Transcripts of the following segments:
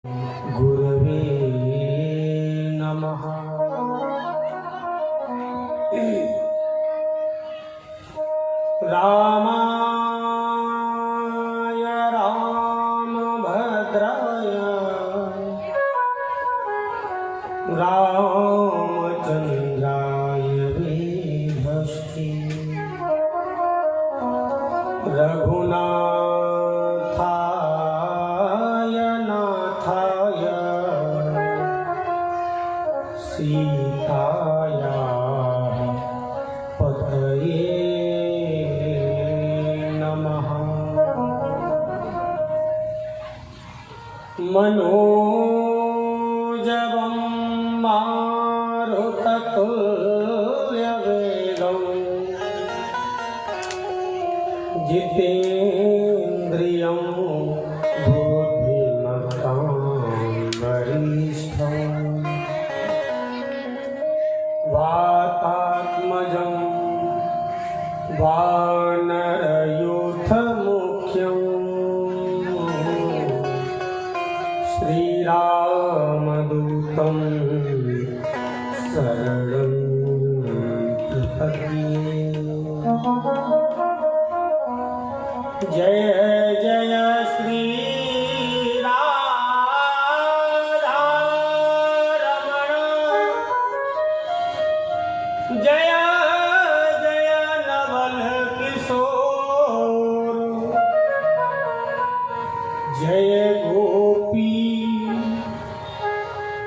गुरवे नमः। रामाय रामभद्राय रामचन्द्राय वेधस्ते रघुनाथाय नाथाय सीताया पतये नमः। मनोजवं मारुततुल्यवेगं जितेन्द्रियं बुद्धिमतां वरिष्ठं वातात्मजं वानरयूथमुख्यं श्रीरामदूतं शरणं प्रपद्ये। जय जय श्री राधारमण, जय जय नवल किशोर, जय गोपी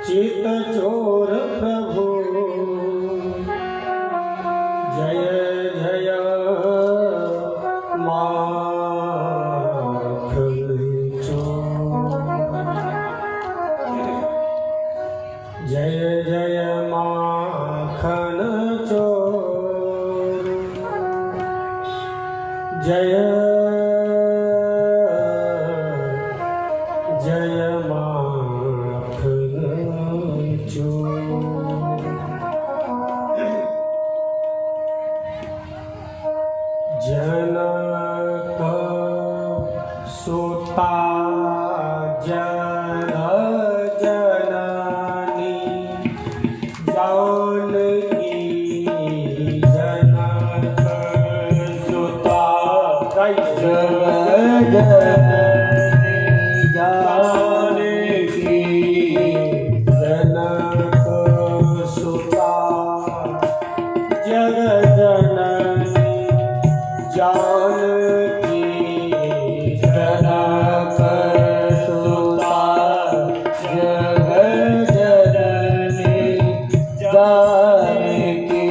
चित्तचोर प्रभु, जय जय माखन चोर, जय जय माखन चोर, जय जय माखन चोर। जनक सुता जन जननी जानकी, जनक सुता जन जानकी, जनक सुता जग जननी जानकी, जनक सुता जग जननी जानकी,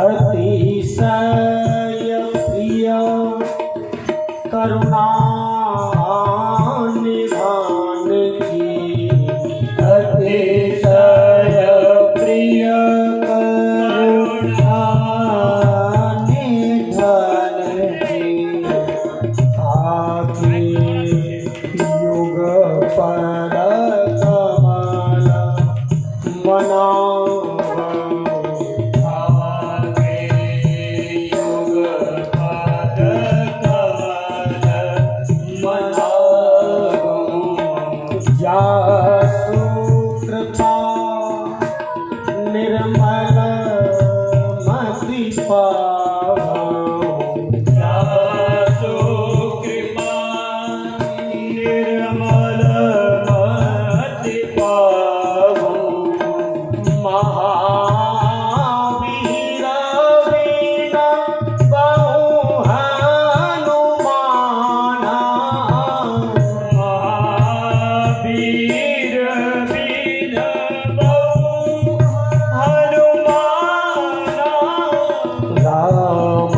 अतिशय प्रिय करुणा निधान की, अतिशय प्रिय करुणा निधान की, आके युग पर कमल मनावो, आके युग पर कमल मनावो, जासु कृपा निर्मल मति पावो, जासु कृपा निर्मल मति पावो, महावीर वीर बहु हनुमान, महावीर वीर बहु हनुमान, राम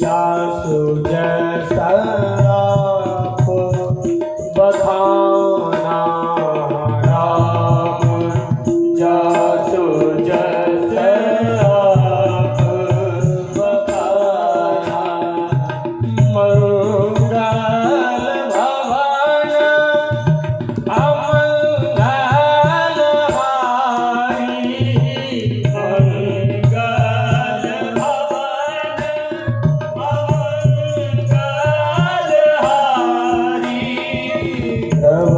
जासु जस आप बखाना, राम जासु जस आप बखाना, मंगल भवन अमंगल हारी, मंगल भवन अमंगल हारी, प्रभु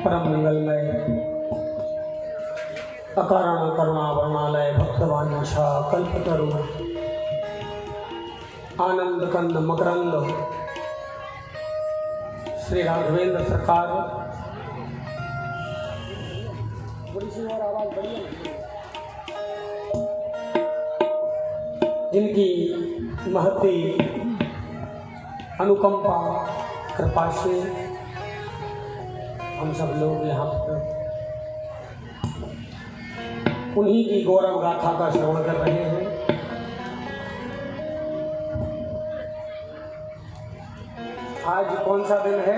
परम मंगलमय अकारण करुणा वर्णालय भक्तवांछा कल्पतरु आनंद कंद मकरंद श्री राघवेंद्र सरकार जिनकी महती अनुकंपा कृपा से हम सब लोग यहाँ पर उन्हीं की गौरव गाथा का श्रवण कर रहे हैं। आज कौन सा दिन है?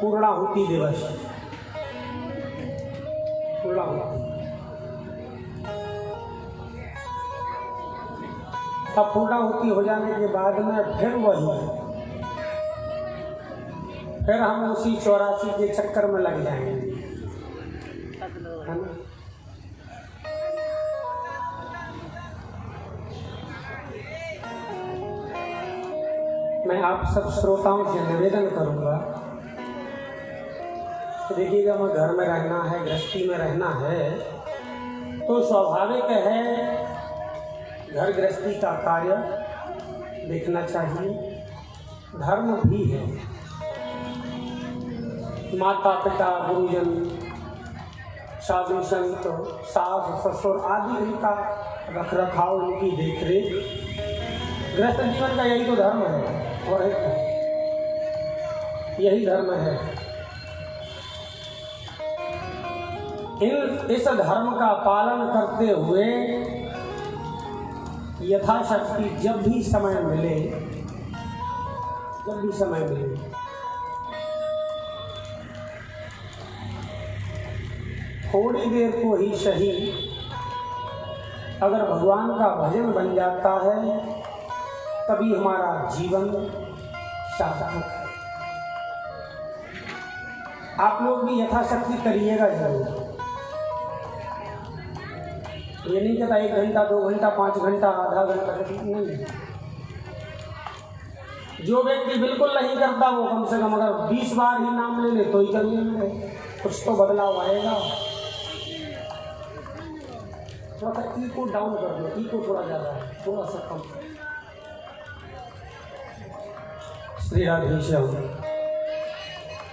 पूर्णाहुति दिवस। पूर्णाहुति अब पूर्णाहुति हो जाने के बाद में फिर हम उसी 84 के चक्कर में लग जाएंगे, है ना? मैं आप सब श्रोताओं से निवेदन करूंगा, देखिएगा, मैं घर में रहना है, गृहस्थी में रहना है, तो स्वाभाविक है घर गृहस्थी का कार्य देखना चाहिए, धर्म भी है। माता पिता गुरुजन साधु संत सास ससुर आदि इनका रख रखाव, उनकी देख रेख, गृहस्थ जीवन का यही तो धर्म है और यही धर्म है। इस धर्म का पालन करते हुए यथाशक्ति जब भी समय मिले थोड़ी देर को ही सही अगर भगवान का भजन बन जाता है तभी हमारा जीवन सार्थक है। आप लोग भी यथाशक्ति करिएगा जरूर। ये नहीं कहता 1 घंटा 2 घंटा 5 घंटा आधा घंटा, नहीं। जो व्यक्ति बिल्कुल नहीं करता वो कम से कम अगर 20 बार ही नाम ले ले तो ही चलिए मिले, कुछ तो बदलाव आएगा। थोड़ा सा ई को डाउन कर दो, ई को थोड़ा ज़्यादा है, थोड़ा सा कम। श्री राधे श्याम।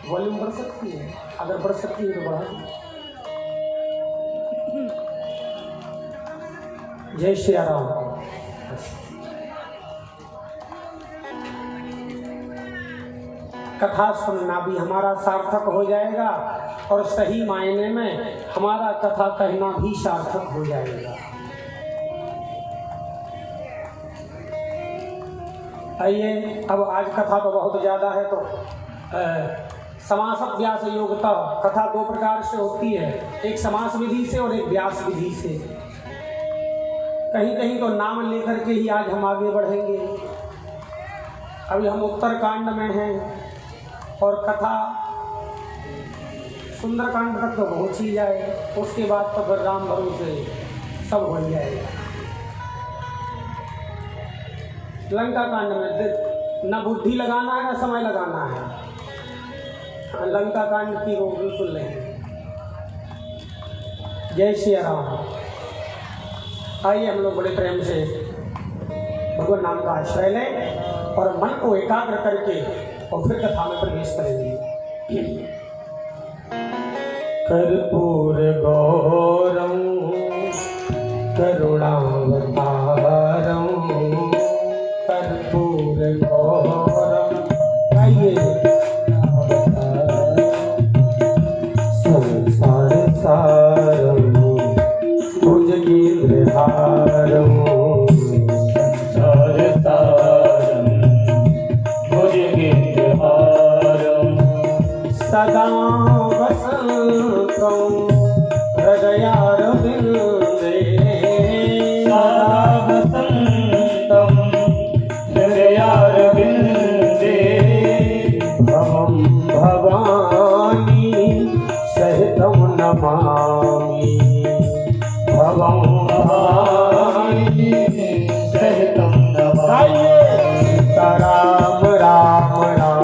वॉल्यूम बढ़ सकती है, अगर बढ़ सकती है तो बढ़ा दो। जय श्री राम। कथा सुनना भी हमारा सार्थक हो जाएगा और सही मायने में हमारा कथा कहना भी सार्थक हो जाएगा। आइए, अब आज कथा तो बहुत ज़्यादा है, तो समास व्यास योग्यता कथा 2 प्रकार से होती है, एक समास विधि से और एक व्यास विधि से। कहीं कहीं तो नाम लेकर के ही आज हम आगे बढ़ेंगे। अभी हम उत्तरकांड में हैं और कथा सुंदरकांड तक तो पहुँच ही जाए, उसके बाद तो फिर राम भरोसे सब हो जाएगा। लंका कांड में न बुद्धि लगाना है न समय लगाना है, लंका कांड की वो बिल्कुल नहीं। जय श्री राम। आइए हम लोग बड़े प्रेम से भगवान नाम का आश्रय लें और मन को एकाग्र करके और फिर कथा में प्रवेश करेंगे। कर्पूर गौरम करुणावतारम, कर्पूर गौरम। आइए, संसार सारम भुजगेन्द्रहारम, संसार सारम भुजगेन्द्रहारम, सदा वसंतं हृदयारविन्दे, सदा वसंतं हृदयारविन्दे, भवं भवानी सहितं नमामि, भवं भवानी सहितं नमामि। राम राम राम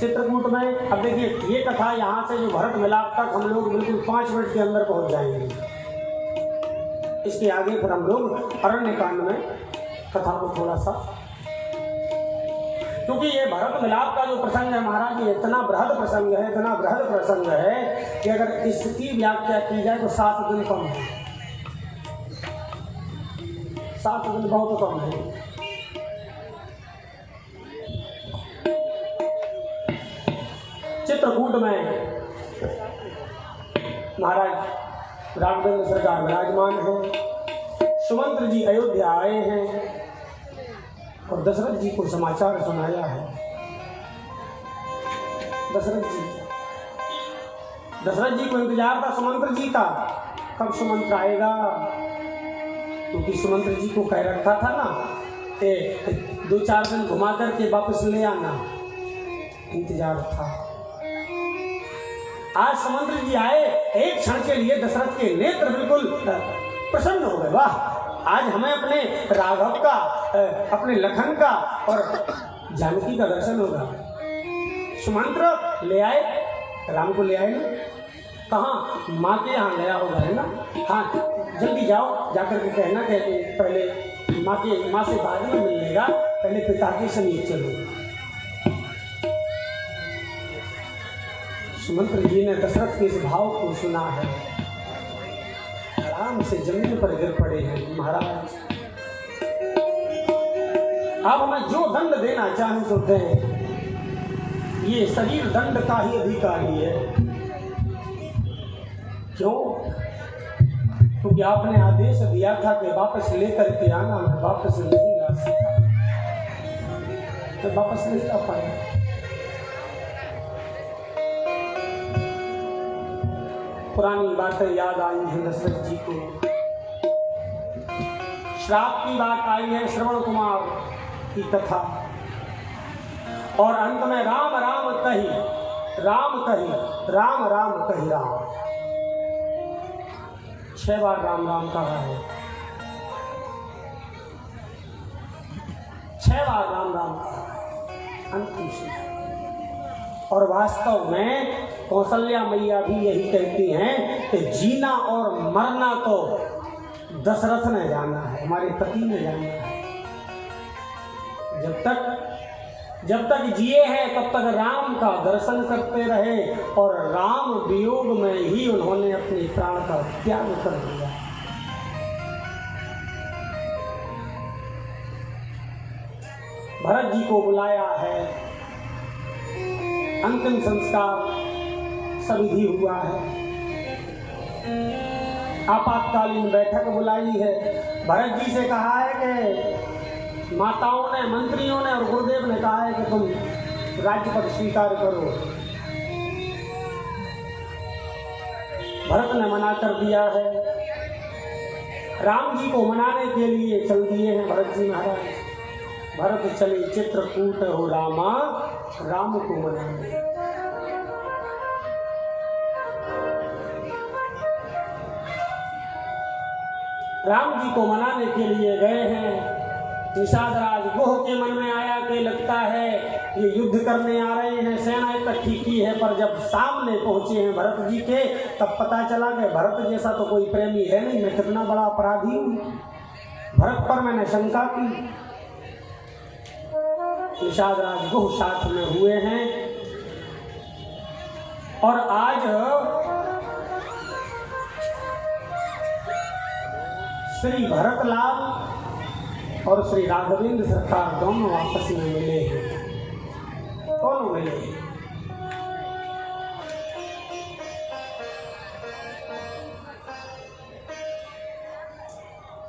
चित्रकूट में अब देखिए ये कथा यहाँ से जो भरत मिलाप तक हम लोग बिल्कुल 5 मिनट के अंदर पहुँच जाएंगे। इसके आगे फिर हम लोग अरण्य कांड में कथा को थोड़ा सा, क्योंकि ये भरत मिलाप का जो प्रसंग है महाराज, ये इतना बृहद प्रसंग है, इतना बृहद प्रसंग है कि अगर इसकी व्याख्या की जाए तो 7 दिन कम है, 7 दिन बहुत कम है। चित्रकूट में महाराज राघवेंद्र सरकार विराजमान है, सुमंत्र जी अयोध्या आए हैं और दशरथ जी को समाचार सुनाया है। दशरथ जी को इंतजार था सुमंत्र जी का, कब सुमंत्र आएगा, क्योंकि सुमंत्र जी को कह रखा था ना कि 2-4 दिन घुमा करके वापस ले आना, इंतजार था। आज सुमंत्र जी आए, एक क्षण के लिए दशरथ के नेत्र बिल्कुल प्रसन्न हो गए। वाह, आज हमें अपने राघव का, अपने लखन का और जानकी का दर्शन होगा। सुमंत्र ले आए, राम को ले आए ना, कहाँ, माँ के यहाँ गया होगा, है ना। हाँ, जल्दी जाओ, जाकर के कहना कि पहले माँ से बाद में मिल लेगा, पहले पिता के समीप चलो। सुमंत्र जी ने दशरथ के इस भाव को सुना है, आराम से जमीन पर गिर पड़े हैं। महाराज आप हमें जो दंड देना चाहें तो दें, ये शरीर दंड का ही अधिकारी है। क्यों? क्योंकि आपने आदेश दिया था कि वापस लेकर के आना, मैं वापस नहीं ला सका, मैं वापस नहीं आ पाया। पुरानी बातें याद आई हैं दशरथ जी को, श्राप की बात आई है, श्रवण कुमार की कथा, और अंत में राम राम कही, राम कही, राम राम कही राम, 6 बार राम राम कहा है, 6 बार राम राम कहा है अंतिम से। और वास्तव में कौशल्या मैया भी यही कहती हैं कि जीना और मरना तो दशरथ ने जाना है, हमारे पति ने जाना है। जब तक जिए हैं तब तक राम का दर्शन करते रहे, और राम वियोग में ही उन्होंने अपने प्राण का त्याग कर दिया। भरत जी को बुलाया है, अंतिम संस्कार सविधि हुआ है, आपातकालीन बैठक बुलाई है। भरत जी से कहा है कि माताओं ने, मंत्रियों ने और गुरुदेव ने कहा है कि तुम राज्य पद स्वीकार करो। भरत ने मना कर दिया है। राम जी को मनाने के लिए चल दिए हैं भरत जी महाराज। भरत चले चित्रकूट हो रामा, राम को मनाने। राम जी को मनाने के लिए गए हैं। निषाद राज गोह के मन में आया कि लगता है ये युद्ध करने आ रहे हैं, सेना इकट्ठी की है, पर जब सामने पहुंचे हैं भरत जी के, तब पता चला कि भरत जैसा तो कोई प्रेमी है नहीं, मैं कितना बड़ा अपराधी हूँ। भरत पर मैंने शंका की। निषाद राज गोह साथ में हुए हैं, और आज श्री भरतलाल और श्री राघवेंद्र सरकार दोनों आपस में मिले हैं, दोनों मिले हैं।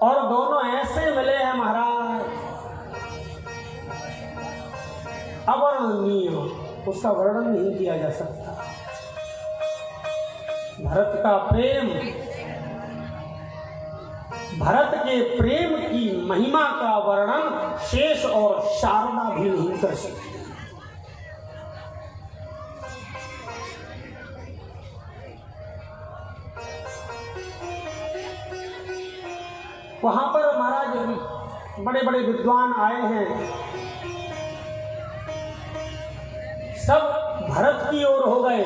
और दोनों ऐसे मिले हैं महाराज, अवर्णनीय, उसका वर्णन नहीं किया जा सकता। भरत का प्रेम, भरत के प्रेम की महिमा का वर्णन शेष और शारदा भी नहीं कर सकते। वहां पर महाराज बड़े बड़े विद्वान आए हैं, सब भरत की ओर हो गए।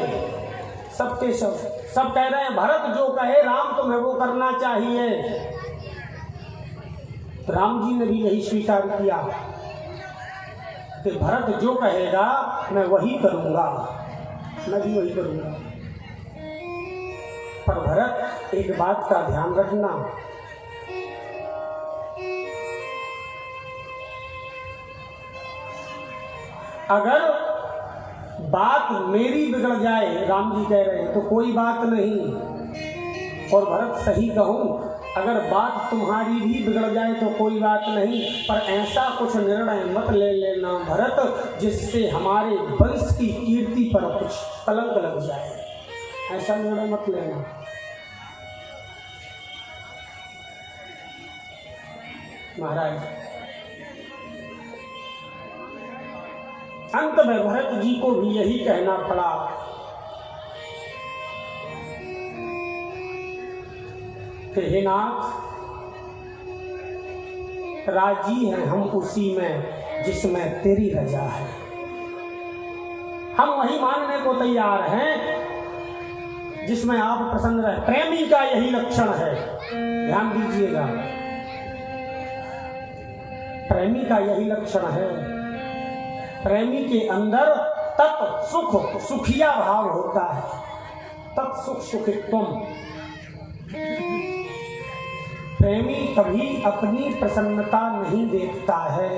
सबके सब कह रहे हैं भरत जो कहे राम तुम्हें वो करना चाहिए। राम जी ने भी यही स्वीकार किया कि भरत जो कहेगा मैं वही करूँगा, मैं भी वही करूँगा। पर भरत एक बात का ध्यान रखना, अगर बात मेरी बिगड़ जाए, राम जी कह रहे हैं, तो कोई बात नहीं। और भरत सही कहूँ, अगर बात तुम्हारी भी बिगड़ जाए तो कोई बात नहीं, पर ऐसा कुछ निर्णय मत ले लेना भरत जिससे हमारे वंश की कीर्ति पर कुछ कलंक लग जाए। ऐसा निर्णय मत लेना। महाराज अंत में भरत जी को भी यही कहना पड़ा कि हे नाथ, राजी हैं हम उसी में जिसमें तेरी रजा है। हम वही मानने को तैयार हैं जिसमें आप प्रसन्न रहे। प्रेमी का यही लक्षण है, ध्यान दीजिएगा, प्रेमी का यही लक्षण है। प्रेमी के अंदर तत् सुख सुखिया भाव होता है, तत्सुख सुखित्वम। प्रेमी कभी अपनी प्रसन्नता नहीं देखता है।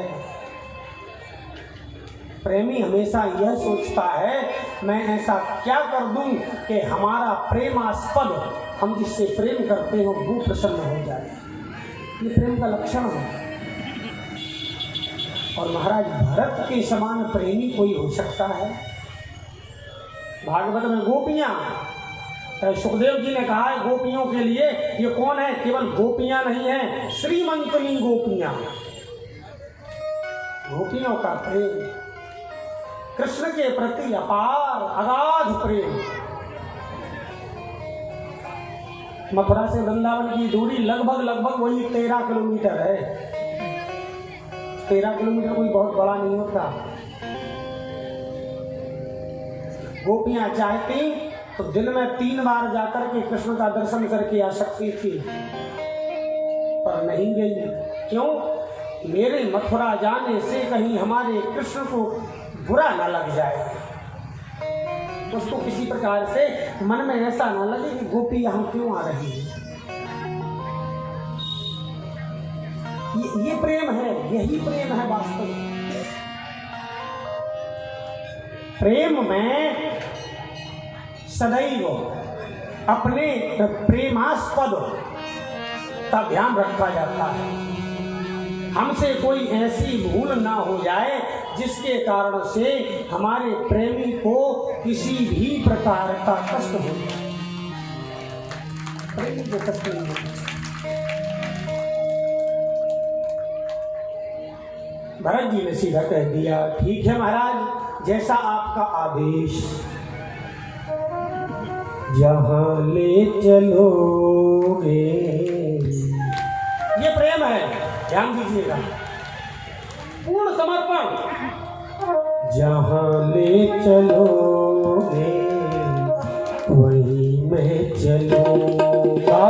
प्रेमी हमेशा यह सोचता है मैं ऐसा क्या कर दूं कि हमारा प्रेमास्पद, हम जिससे प्रेम करते हो, वो प्रसन्न हो जाए। ये प्रेम का लक्षण है। और महाराज भरत के समान प्रेमी कोई हो सकता है? भागवत में गोपियां, सुखदेव जी ने कहा है गोपियों के लिए, ये कौन है? केवल गोपियां नहीं है, श्रीमंतनी गोपियां। गोपियों का प्रेम, कृष्ण के प्रति अपार अगाध प्रेम। मथुरा से वृंदावन की दूरी लगभग वही 13 किलोमीटर है। 13 किलोमीटर कोई बहुत बड़ा नहीं होता। गोपियां चाहती तो दिन में 3 बार जाकर के कृष्ण का दर्शन करके आ सकती थी, पर नहीं गई। क्यों? मेरे मथुरा जाने से कहीं हमारे कृष्ण को बुरा न लग जाए, उसको किसी प्रकार से मन में ऐसा न लगे कि गोपी यहाँ क्यों आ रही है। ये प्रेम है, यही प्रेम है वास्तव में। प्रेम में सदैव अपने प्रेमास्पद का ध्यान रखा जाता है। हमसे कोई ऐसी भूल ना हो जाए जिसके कारण से हमारे प्रेमी को किसी भी प्रकार का कष्ट हो जाए। प्रेमी को कष्ट नहीं होना। भरत जी ने सीधा कह दिया, ठीक है महाराज, जैसा आपका आदेश, जहां ले चलोगे। ये प्रेम है, ध्यान दीजिएगा, पूर्ण समर्पण। जहां ले चलोगे वहीं मैं चलूंगा।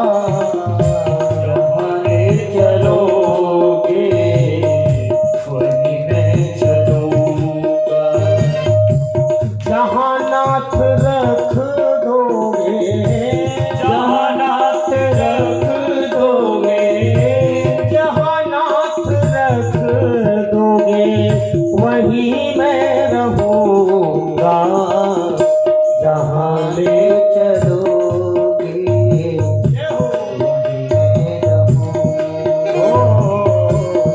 जहाँ ले चलोगे वहीं मैं चलूंगा। जहाँ नाथ रख दोगे, जहाँ नाथ रख दोगे, जहाँ नाथ रख दोगे वहीं मैं रहूंगा। जहाँ ले चलोगे वहीं मैं रहूंगा।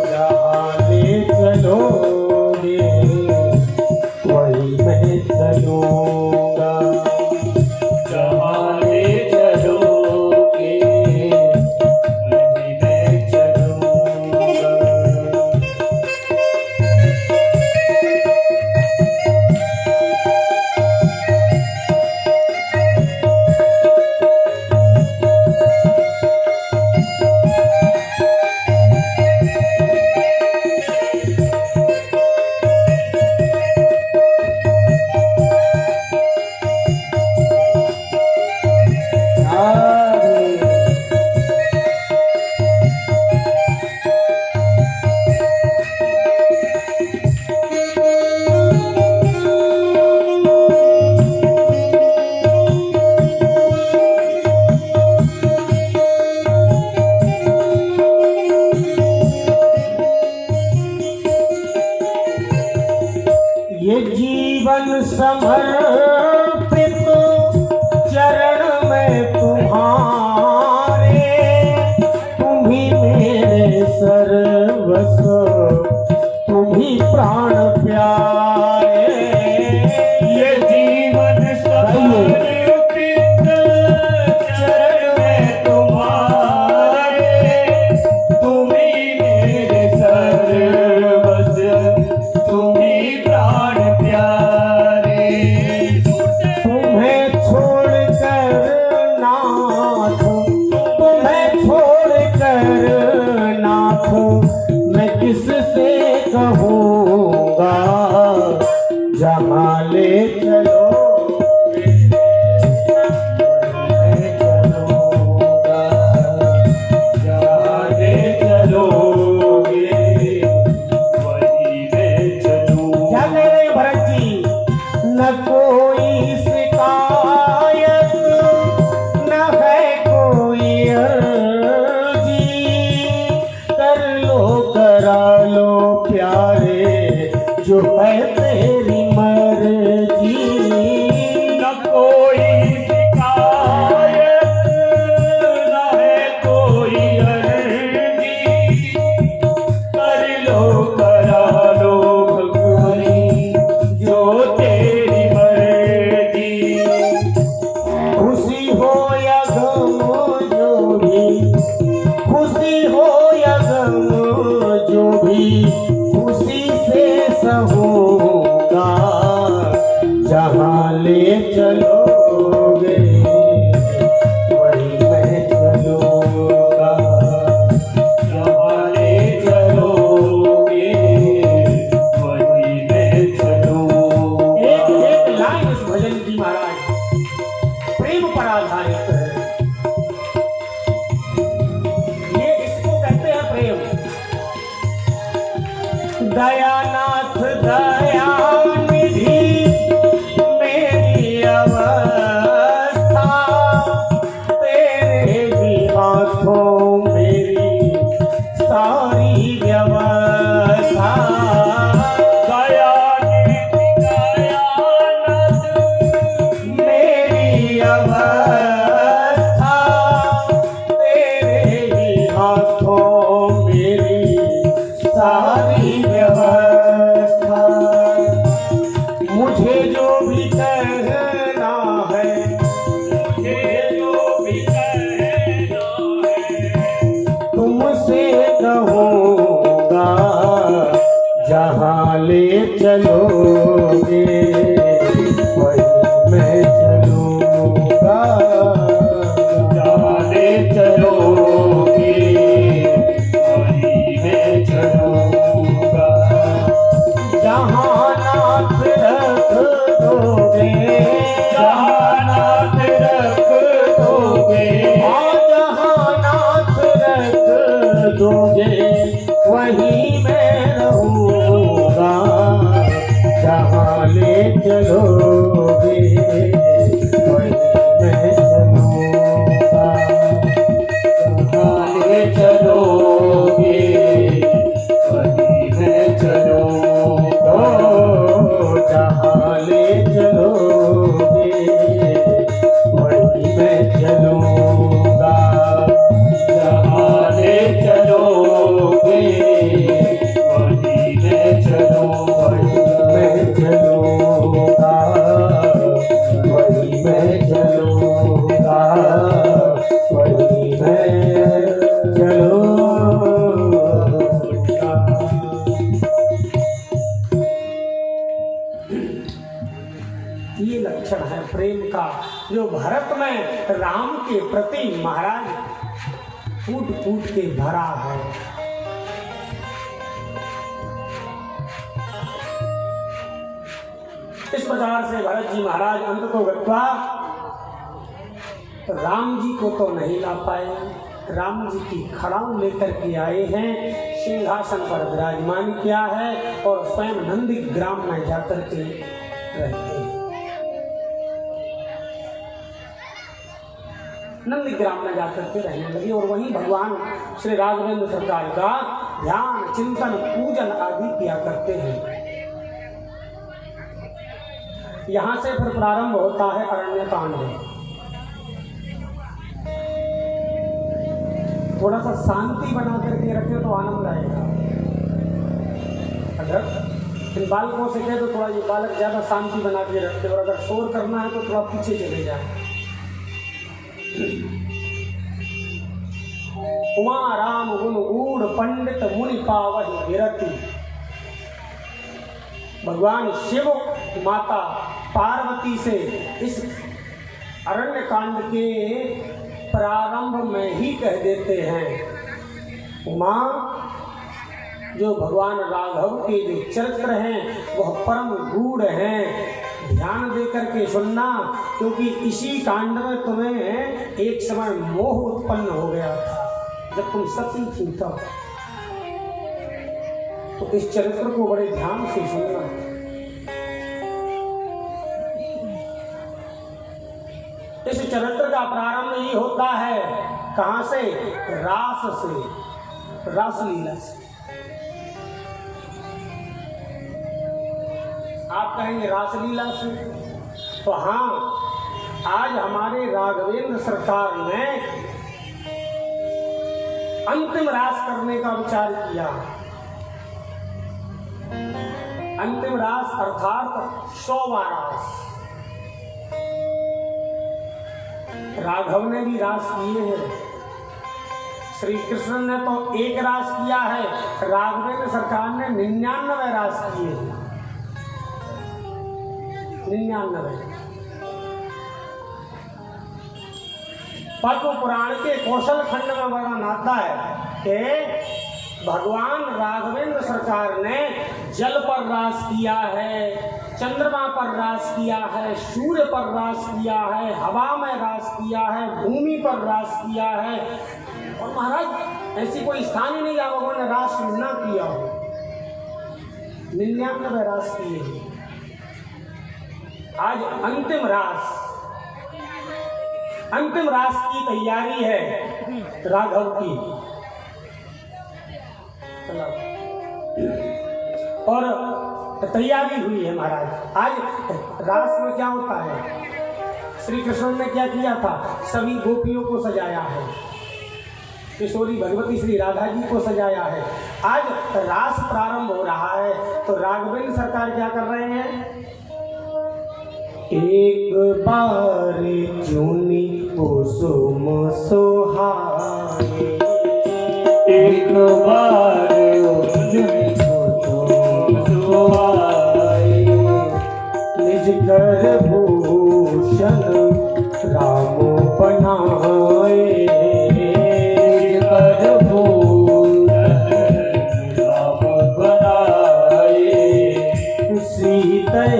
जहाँ ले चलोगे वहीं मैं चलूंगा। जहाँ ले चलोगे वहीं मैं चलूंगा। अर्पित चरण में तुम्हारे, तुम ही मेरे सर्वस्व, तुम ही प्राण प्यारे। ये जीवन समर्पित चरण में तुम्हारे, तुम ही मेरे सर्वस्व, तुम ही प्राण प्यारे। तुम्हें छोड़कर नाथ, तुम्हें छोड़कर नाथ, मैं किससे कहूँगा, जहाँ ले चलोगे मैं चलूँगा, जहाँ ले चलोगे वहीं मैं चलूँ। क्या कह रहे हैं भरत जी? न कोई शिकायत, न है कोई अर्जी, कर लो करा लो प्यारे, जो है तेरी मर्जी। न कोई शिकायत, न है कोई अर्जी, कर लो करा लो भगवानी, जो तेरी मर्जी। खुशी हो या गम जो भी, खुशी हो या गम जो भी, खुशी से सहूँगा, जहाँ ले चलोगे वहीं मैं चलूँगा। जहाँ ले चलोगे वहीं मैं चलूँगा। एक एक लाइन इस भजन की महाराज प्रेम पर आधारित है। ये इसको कहते हैं प्रेम। दयानाथ दयानिधि मेरी अवस्था, तेरे भी हाथों मेरी सारी व्यवस्था। दयानिधि दयानंद मेरी अवस्था, तेरे ही हाथों मेरी सारी व्यवस्था। मुझे जो भी कहना है, ये जो भी कहना है, तुमसे कहूँगा, जहाँ ले चलोगे वहीं मैं चलूँगा। जहाँ ले चलोगे वहीं मैं चलूँगा। जहाँ नाथ रख दोगे, जहाँ नाथ रख दोगे, जहाँ नाथ रख दोगे वहीं मैं रहूँगा। जहाँ ले चलोगे वहीं मैं चलूँगा। जहाँ ले चलोगे वहीं मैं चलूँगा। जहाँ ले चलोगे वहीं मैं चलूँगा। जहाँ ले चलोगे वहीं मैं चलूँगा। मैं चलूँगा वहीं मैं चलूँगा, वहीं मैं चलूँगा। ये लक्षण है प्रेम का, जो भरत में राम के प्रति महाराज फूट फूट के भरा है। इस प्रकार से भरत जी महाराज अंत तो गत्वा राम जी को तो नहीं ला पाए। राम जी की खड़ाऊ लेकर के आए हैं, सिंहासन पर विराजमान किया है और स्वयं नंदीग्राम में जाकर के रहते हैं। नंदीग्राम में जाकर के रहने लगे और वहीं भगवान श्री राघवेंद्र सरकार का ध्यान चिंतन पूजन आदि किया करते हैं। यहाँ से फिर प्रारंभ होता है अरण्य कांड। थोड़ा सा शांति बना करके रखे तो आनंद आएगा। अगर इन बालकों से कहे तो थोड़ा ये बालक ज़्यादा शांति बना के रखते, और अगर शोर करना है तो थोड़ा पीछे चले जाए। उमा राम गुण गूढ़ पंडित मुनि पावहि विरति। भगवान शिव माता पार्वती से इस अरण्य कांड के प्रारंभ में ही कह देते हैं, उमा जो भगवान राघव के जो चरित्र हैं वह परम गूढ़ हैं, ध्यान दे करके सुनना, क्योंकि इसी कांड में तुम्हें एक समय मोह उत्पन्न हो गया था जब तुम सती थी तब। तो इस चरित्र को बड़े ध्यान से सुनना। इस चरित्र का प्रारंभ ही होता है कहां से? रास से, रासलीला से। आप कहेंगे रासलीला से, तो हाँ, आज हमारे राघवेंद्र सरकार ने अंतिम रास करने का विचार किया। अंतिम रास अर्थात 100वां रास। राघव ने भी रास किए हैं, श्री कृष्ण ने तो एक रास किया है, राघवेंद्र सरकार ने 99 रास किए हैं। 99। पद्म पुराण के कौशल खंड में वर्णन आता है कि भगवान राघवेंद्र सरकार ने जल पर रास किया है, चंद्रमा पर रास किया है, सूर्य पर रास किया है, हवा में रास किया है, भूमि पर रास किया है। और महाराज ऐसी कोई स्थान ही नहीं जहाँ भगवान ने रास न किया हो। 99 रास किए हैं। आज अंतिम रास की तैयारी है राघव की। और तैयारी हुई है महाराज। आज रास में क्या होता है? श्री कृष्ण ने क्या किया था? सभी गोपियों को सजाया है, किशोरी भगवती श्री राधा जी को सजाया है। आज रास प्रारंभ हो रहा है, तो राघवेंद्र सरकार क्या कर रहे हैं? एक बार चुनी कुसुम सुहाए, एक बार चुनी कुसुम सुहाए, निज कर भूषण राम बनाए, निज कर भूषण राम बनाए, सीता ही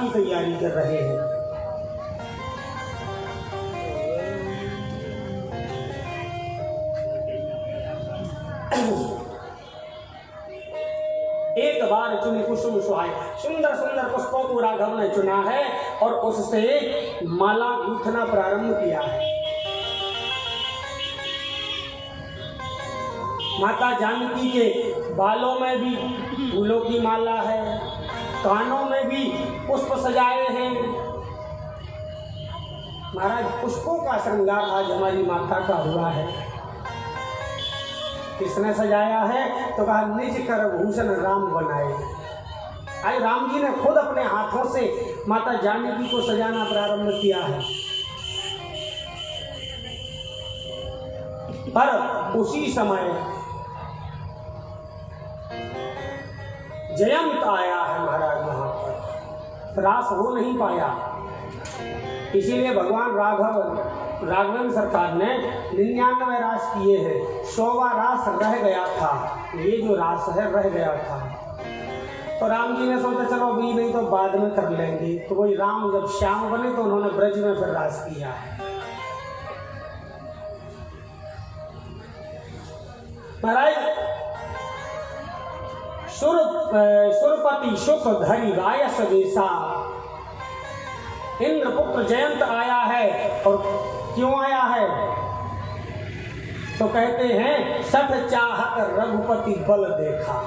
तैयारी कर रहे हैं। एक बार चुनी कुसुम सुहाए, सुंदर सुंदर पुष्पों को राघव ने चुना है और उससे माला गूंथना प्रारंभ किया है। माता जानकी के बालों में भी फूलों की माला है, कानों में भी पुष्प सजाए हैं। महाराज पुष्पों का श्रृंगार आज हमारी माता का हुआ है। किसने सजाया है? तो कहा निज कर भूषण राम बनाए। आज राम जी ने खुद अपने हाथों से माता जानकी को सजाना प्रारंभ किया है। पर उसी समय जयंत आया है महाराज वहां पर, रास हो नहीं पाया। इसीलिए भगवान राघवेंद्र सरकार ने 99 रास किए हैं, 100वां रास रह गया था। ये जो रास है रह गया था, तो राम जी ने सोचा चलो अभी नहीं तो बाद में कर लेंगे। तो वही राम जब श्याम बने तो उन्होंने ब्रज में फिर रास किया है। महाराज सुरपति शुक धरी रायस वेसा, इंद्रपुत्र जयंत आया है। और क्यों आया है? तो कहते हैं सठ चाहत रघुपति बल देखा।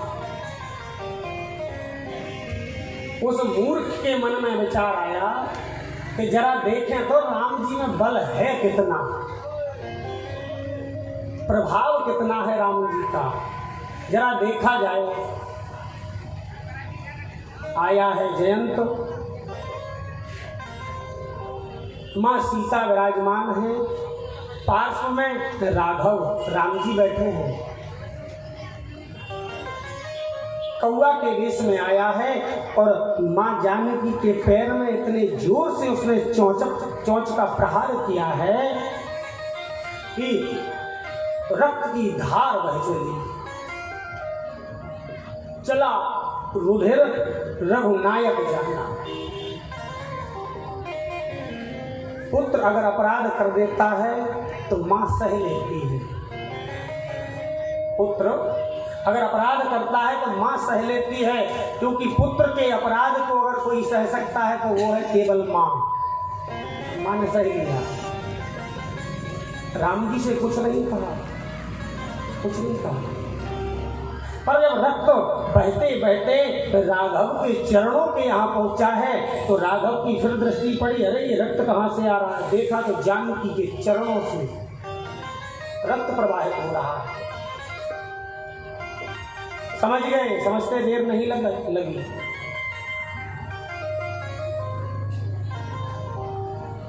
उस मूर्ख के मन में विचार आया कि जरा देखें तो राम जी में बल है कितना, प्रभाव कितना है राम जी का, जरा देखा जाए। आया है जयंत, मां सीता विराजमान है, पार्श्व में राघव राम जी बैठे हैं। कौआ के वेश में आया है और मां जानकी के पैर में इतने जोर से उसने चोंच का प्रहार किया है कि रक्त की धार बह चली। चला रुधिर रघुनायक जाना। पुत्र अगर अपराध कर देता है तो मां सह लेती है। पुत्र अगर अपराध करता है तो मां सह लेती है, क्योंकि पुत्र के अपराध को अगर कोई सह सकता है तो वो है केवल मां। मां ने सह लिया। राम जी से कुछ नहीं कहा, कुछ नहीं कहा। पर जब रक्त बहते बहते राघव के चरणों के यहाँ पहुंचा है तो राघव की फिर दृष्टि पड़ी, अरे ये रक्त कहाँ से आ रहा है। देखा तो जानकी के चरणों से रक्त प्रवाहित हो रहा है। समझ गए? समझते देर नहीं लगी।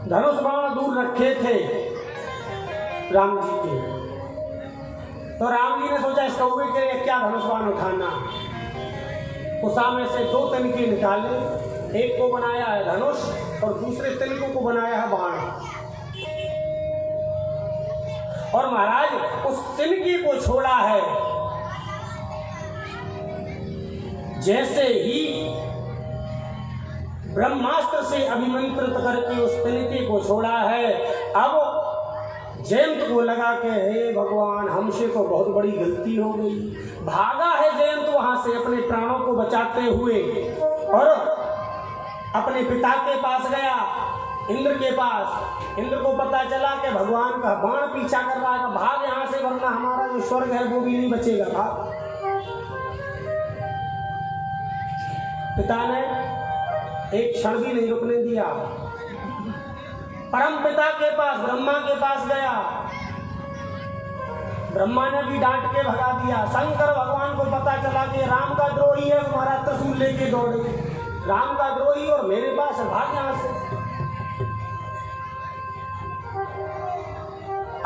धनुष बाण दूर रखे थे राम जी के, तो राम जी ने सोचा इस कौवे के लिए क्या धनुष बाण उठाना। उषा में से 2 तिनके निकाले, एक को बनाया है धनुष और दूसरे तिनकों को बनाया है बाण। और महाराज उस तिनके को छोड़ा है, जैसे ही ब्रह्मास्त्र से अभिमंत्रित करके उस तिनके को छोड़ा है। अब जयंत को लगा कि हे भगवान, हमसे तो बहुत बड़ी गलती हो गई। भागा है जयंत वहां से अपने प्राणों को बचाते हुए और अपने पिता के पास गया, इंद्र के पास। इंद्र को पता चला कि भगवान का बाण पीछा कर रहा है, भाग यहां से वरना हमारा जो स्वर्ग है वो भी नहीं बचेगा। भाग। पिता ने एक क्षण भी नहीं रुकने दिया, परम पिता के पास ब्रह्मा के पास गया। ब्रह्मा ने भी डांट के भगा दिया। शंकर भगवान को पता चला कि राम का द्रोही है, तुम्हारा त्रिशूल लेके दौड़े। राम का द्रोही और मेरे पास भाग यहां से।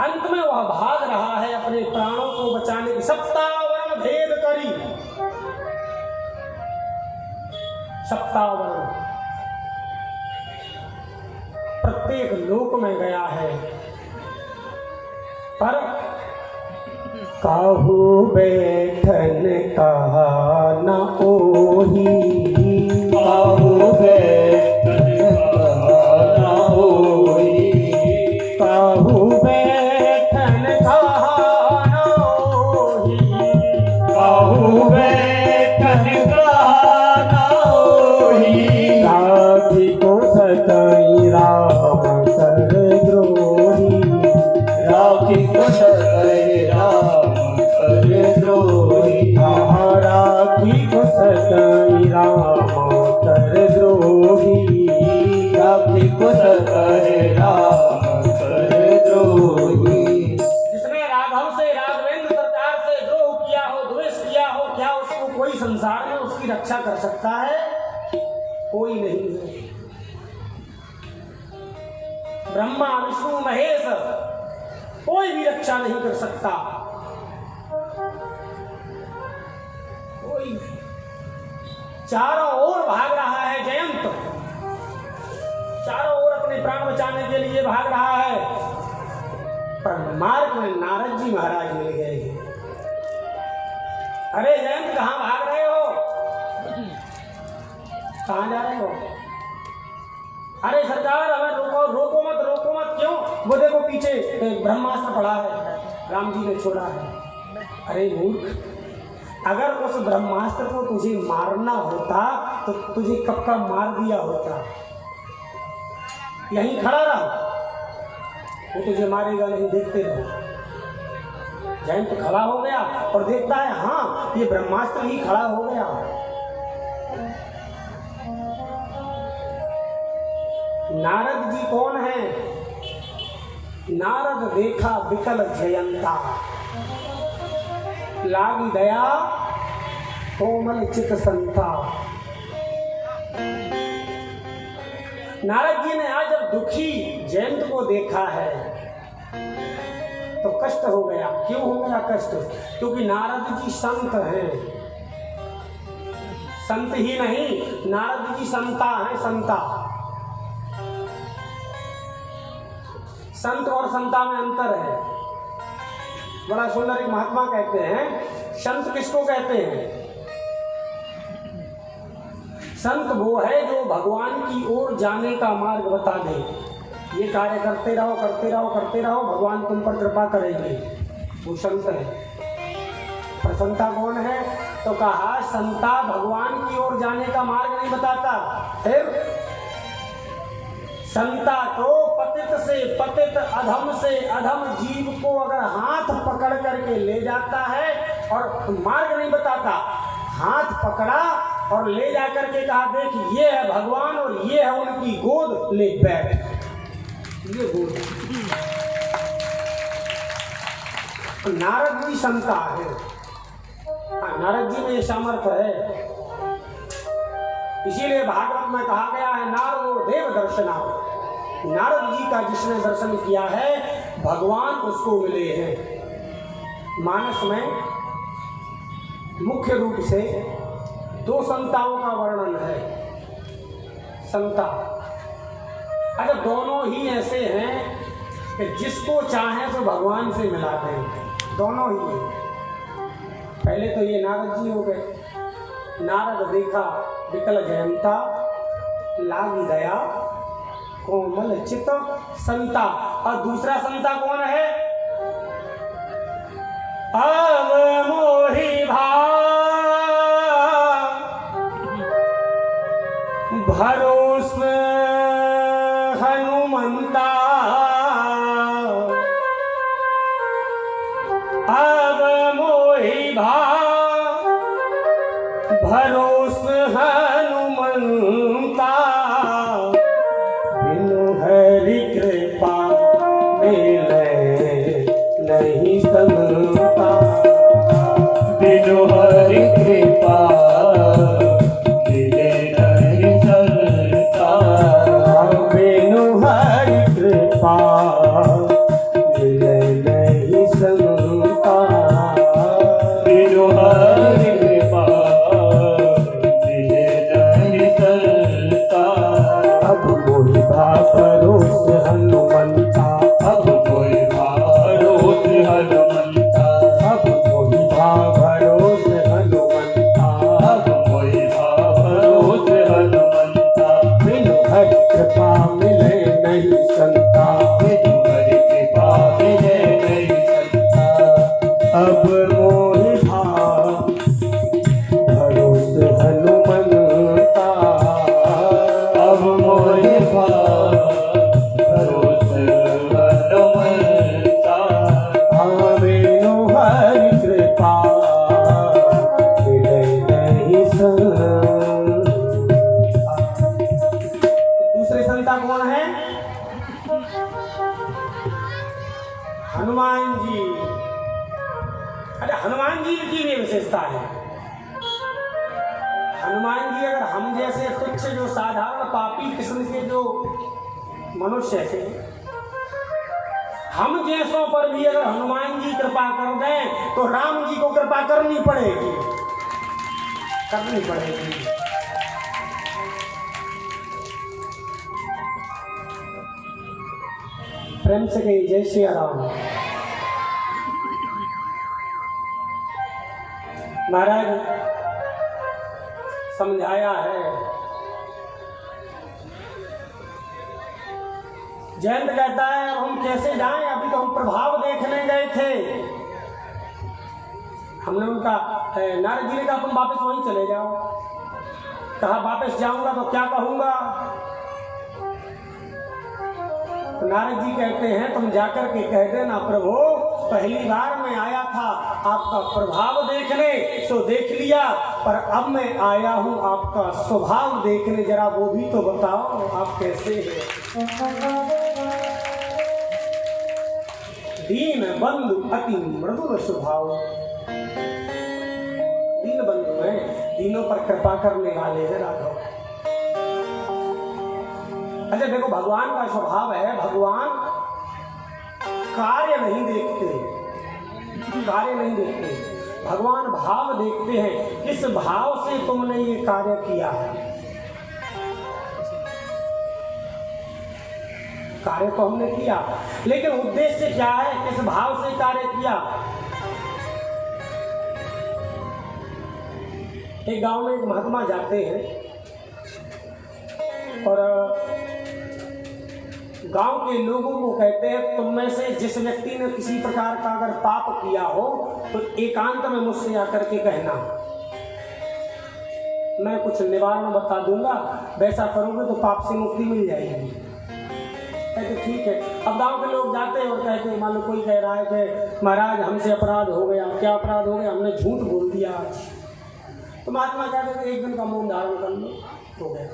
अंत में वह भाग रहा है अपने प्राणों को बचाने की। 57 भेद करी, 57 प्रत्येक लोक में गया है। पर काहू बैठन कहा न ओही, काहू बैठन कहा न ओही, काहू बैठन कहा न ओही, काहू बैठन कहा न ओही। राखी को सताई राम कर द्रोही, राखी को सताई राम कर द्रोही। राखी को सताई राम कर द्रोही, राखी को सताई राम कर द्रोही। जिसने राघव से, राघवेंद्र सरकार से द्रोह किया हो, द्वेष किया हो, क्या उसको कोई संसार में उसकी रक्षा कर सकता है? कोई नहीं है। ब्रह्मा विष्णु महेश कोई भी रक्षा नहीं कर सकता। कोई चारों ओर भाग रहा है जयंत, चारों ओर अपने प्राण बचाने के लिए भाग रहा है, पर मार्ग में नारद जी महाराज मिल गए। अरे जयंत कहाँ भाग रहे हो, कहाँ जा रहे हो? अरे सरकार हमें रोको, रोको मत, रोको मत। क्यों? वो देखो पीछे ब्रह्मास्त्र पड़ा है, राम जी ने छोड़ा है। अरे मूर्ख, अगर उस ब्रह्मास्त्र को तुझे मारना होता तो तुझे कब का मार दिया होता। यहीं खड़ा रहा, वो तुझे मारेगा नहीं, देखते रहो। जयंत खड़ा हो गया और देखता है हाँ ये ब्रह्मास्त्र ही खड़ा हो गया। नारद जी कौन है? नारद देखा विकल जयंता, लागी दया कोमल चित संता। नारद जी ने आज जब दुखी जयंत को देखा है तो कष्ट हो गया। क्यों हो गया कष्ट? क्योंकि नारद जी संत हैं। संत ही नहीं, नारद जी संता हैं, संता। संत और संता में अंतर है। बड़ा सुंदर एक महात्मा कहते हैं, संत किसको कहते हैं? संत वो है जो भगवान की ओर जाने का मार्ग बता दे। ये कार्य करते रहो, करते रहो, करते रहो, भगवान तुम पर कृपा करेंगे, वो संत है। पर संता कौन है? तो कहा संता भगवान की ओर जाने का मार्ग नहीं बताता। फिर संता तो पतित से पतित, अधम से अधम जीव को अगर हाथ पकड़ करके ले जाता है और मार्ग नहीं बताता, हाथ पकड़ा और ले जाकर के कहा देख ये है भगवान और ये है उनकी गोद, ले बैठ, ये गोद। नारद जी संता है। नारद जी में ये सामर्थ्य है। इसीलिए भागवत में कहा गया है नारदो देव दर्शना। नारद जी का जिसने दर्शन किया है भगवान उसको मिले हैं। मानस में मुख्य रूप से दो संताओं का वर्णन है। संता, अच्छा दोनों ही ऐसे हैं कि जिसको चाहे तो भगवान से मिला दें, दोनों ही हैं। पहले तो ये नारद जी हो गए। नारद देखा विकल जयंता, लागी दया कोमल चित संता। और दूसरा संता कौन है? अब मोहि भाव भरोस हनुमंता, अब मोहि भाव भरोस हनुमंता, बिनु हरि कृपा मिले नहीं संता, बिनु हरि कृपा मिले नहीं संता, बिनु हरि कृपा मिले नहीं संता, बिनु हरि कृपा मिले नहीं संता। अब मोहि भरोस हनुमंता, अब कोई भरोस हनुमंता, अब मोहि भरोस हनुमंता, अब कोई भरोस हनुमंता, बिनु हरि कृपा मिले नहीं संता, बिनु हरि कृपा मिले नहीं संता। अब मोहि भरोस हनुमंता, अब मोहि भरोस हनुमंता, बिनु हरि कृपा मिले नहीं संता। दूसरे संता कौन है? हनुमान जी। अरे हनुमान जी की भी विशेषता है। हनुमान जी अगर हम जैसे तुच्छ जो साधारण पापी किस्म के जो मनुष्य थे, हम जैसों पर भी अगर हनुमान जी कृपा कर दें तो राम जी को कृपा करनी पड़ेगी, करनी पड़ेगी। प्रेम से कही जय श्री राम। महाराज समझाया है। जयंत कहता है अब हम कैसे जाएं, अभी तो हम प्रभाव देखने गए थे। हमने उनका नारद जी ने कहा तुम वापस वहीं चले जाओ। कहा वापस जाऊंगा तो क्या कहूंगा। तो नारद जी कहते हैं तुम जाकर के कह देना प्रभु पहली बार मैं आया था आपका प्रभाव देखने, सो देख लिया, पर अब मैं आया हूं आपका स्वभाव देखने, जरा वो भी तो बताओ आप कैसे हैं। दीन बंधु अति मृदुल स्वभाव, दीन बंधु है, दीनों पर कृपा करने वाले हैं राघव। अच्छा देखो भगवान का स्वभाव है, भगवान कार्य नहीं देखते, कार्य नहीं देखते, भगवान भाव देखते हैं, किस भाव से तुमने ये कार्य किया है। कार्य तो हमने किया, लेकिन उद्देश्य क्या है, किस भाव से कार्य किया। एक गांव में एक महात्मा जाते हैं और गांव के लोगों को कहते हैं तुम में से जिस व्यक्ति ने किसी प्रकार का अगर पाप किया हो तो एकांत में मुझसे आकर के कहना, मैं कुछ निवारण बता दूंगा, वैसा करोगे तो पाप से मुक्ति मिल जाएगी। कहते ठीक है। अब गांव के लोग जाते हैं और कहते हैं मान लो कोई कह रहा है कि महाराज हमसे अपराध हो गया। क्या अपराध हो गया? हमने झूठ बोल दिया आज। तो महात्मा कहते थे एक दिन का मौन धारण कर लो, हो गया।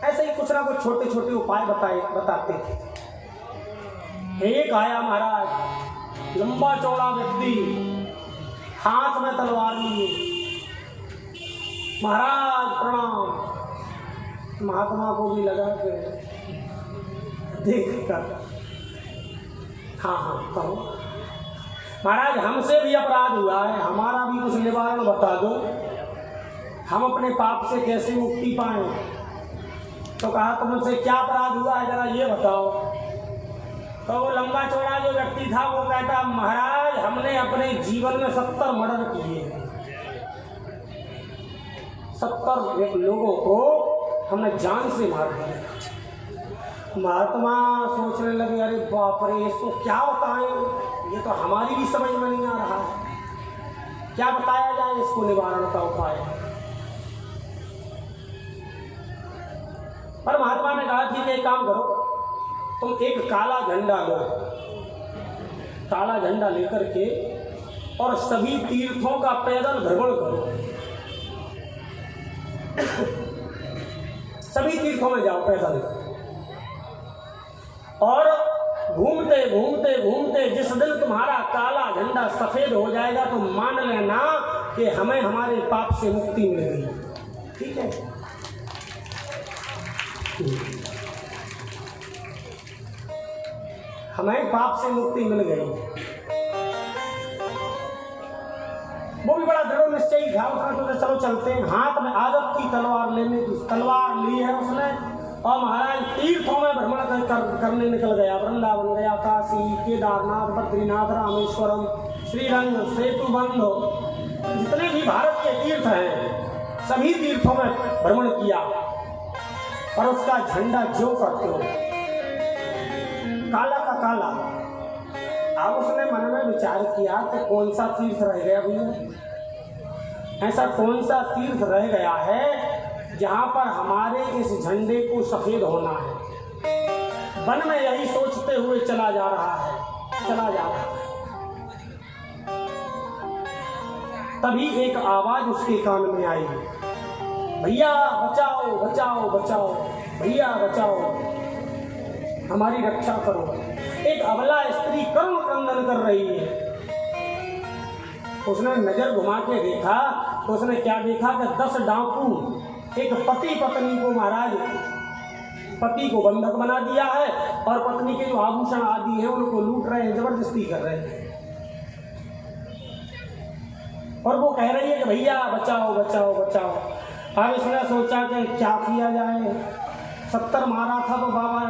ऐसे ही कुछ ना कुछ छोटे छोटे उपाय बताते थे। एक आया महाराज, लंबा चौड़ा व्यक्ति, हाथ में तलवार लिए, महाराज प्रणाम। महात्मा को भी लगा कि देख कर हाँ कहो महाराज हमसे भी अपराध हुआ है, हमारा भी कुछ निवारण बता दो, हम अपने पाप से कैसे मुक्ति पाएं। तो कहा तुमसे क्या अपराध हुआ है जरा ये बताओ। तो वो लंबा चौड़ा जो व्यक्ति था वो कहता महाराज हमने अपने जीवन में 70 मर्डर किए, 70 लोगों को हमने जान से मार दिया। महात्मा सोचने लगे अरे बाप रे इसको क्या बताएं, ये तो हमारी भी समझ में नहीं आ रहा है, क्या बताया जाए इसको निवारण का उपाय। पर महात्मा ने कहा ठीक है एक काम करो, तुम एक काला झंडा लो, काला झंडा लेकर के और सभी तीर्थों का पैदल भ्रमण करो, सभी तीर्थों में जाओ पैदल, और घूमते घूमते घूमते जिस दिन तुम्हारा काला झंडा सफेद हो जाएगा तो मान लेना कि हमें हमारे पाप से मुक्ति मिल गई। ठीक है। हमें पाप से मुक्ति मिल गई। वो भी बड़ा दृढ़ निश्चयी था, उसने तो चलो चलते हैं। हाथ में आदत की तलवार लेने की, तलवार ली है उसने और महाराज तीर्थों में भ्रमण करने निकल गया। वृंदावन गया, काशी, केदारनाथ, बद्रीनाथ, रामेश्वरम, श्रीरंग, सेतुबंध, जितने भी भारत के तीर्थ हैं सभी तीर्थों में भ्रमण किया, पर उसका झंडा जो का त्यों काला का काला। अब उसने मन में विचार किया कि कौन सा तीर्थ रह गया भैया, ऐसा कौन सा तीर्थ रह गया है जहां पर हमारे इस झंडे को सफेद होना है। मन में यही सोचते हुए चला जा रहा है। तभी एक आवाज उसके कान में आई, भैया बचाओ बचाओ बचाओ, भैया बचाओ, हमारी रक्षा करो। एक अबला स्त्री करुण क्रंदन कर रही है। उसने नजर घुमा के देखा तो उसने क्या देखा कि 10 डाकू एक पति पत्नी को महाराज पति को बंधक बना दिया है और पत्नी के जो आभूषण आदि हैं उनको लूट रहे हैं, जबरदस्ती कर रहे हैं। और वो कह रही है कि भैया बचाओ बचाओ बचाओ। अब इसने सोचा कि क्या किया जाए। 70 मारा था तो बाबा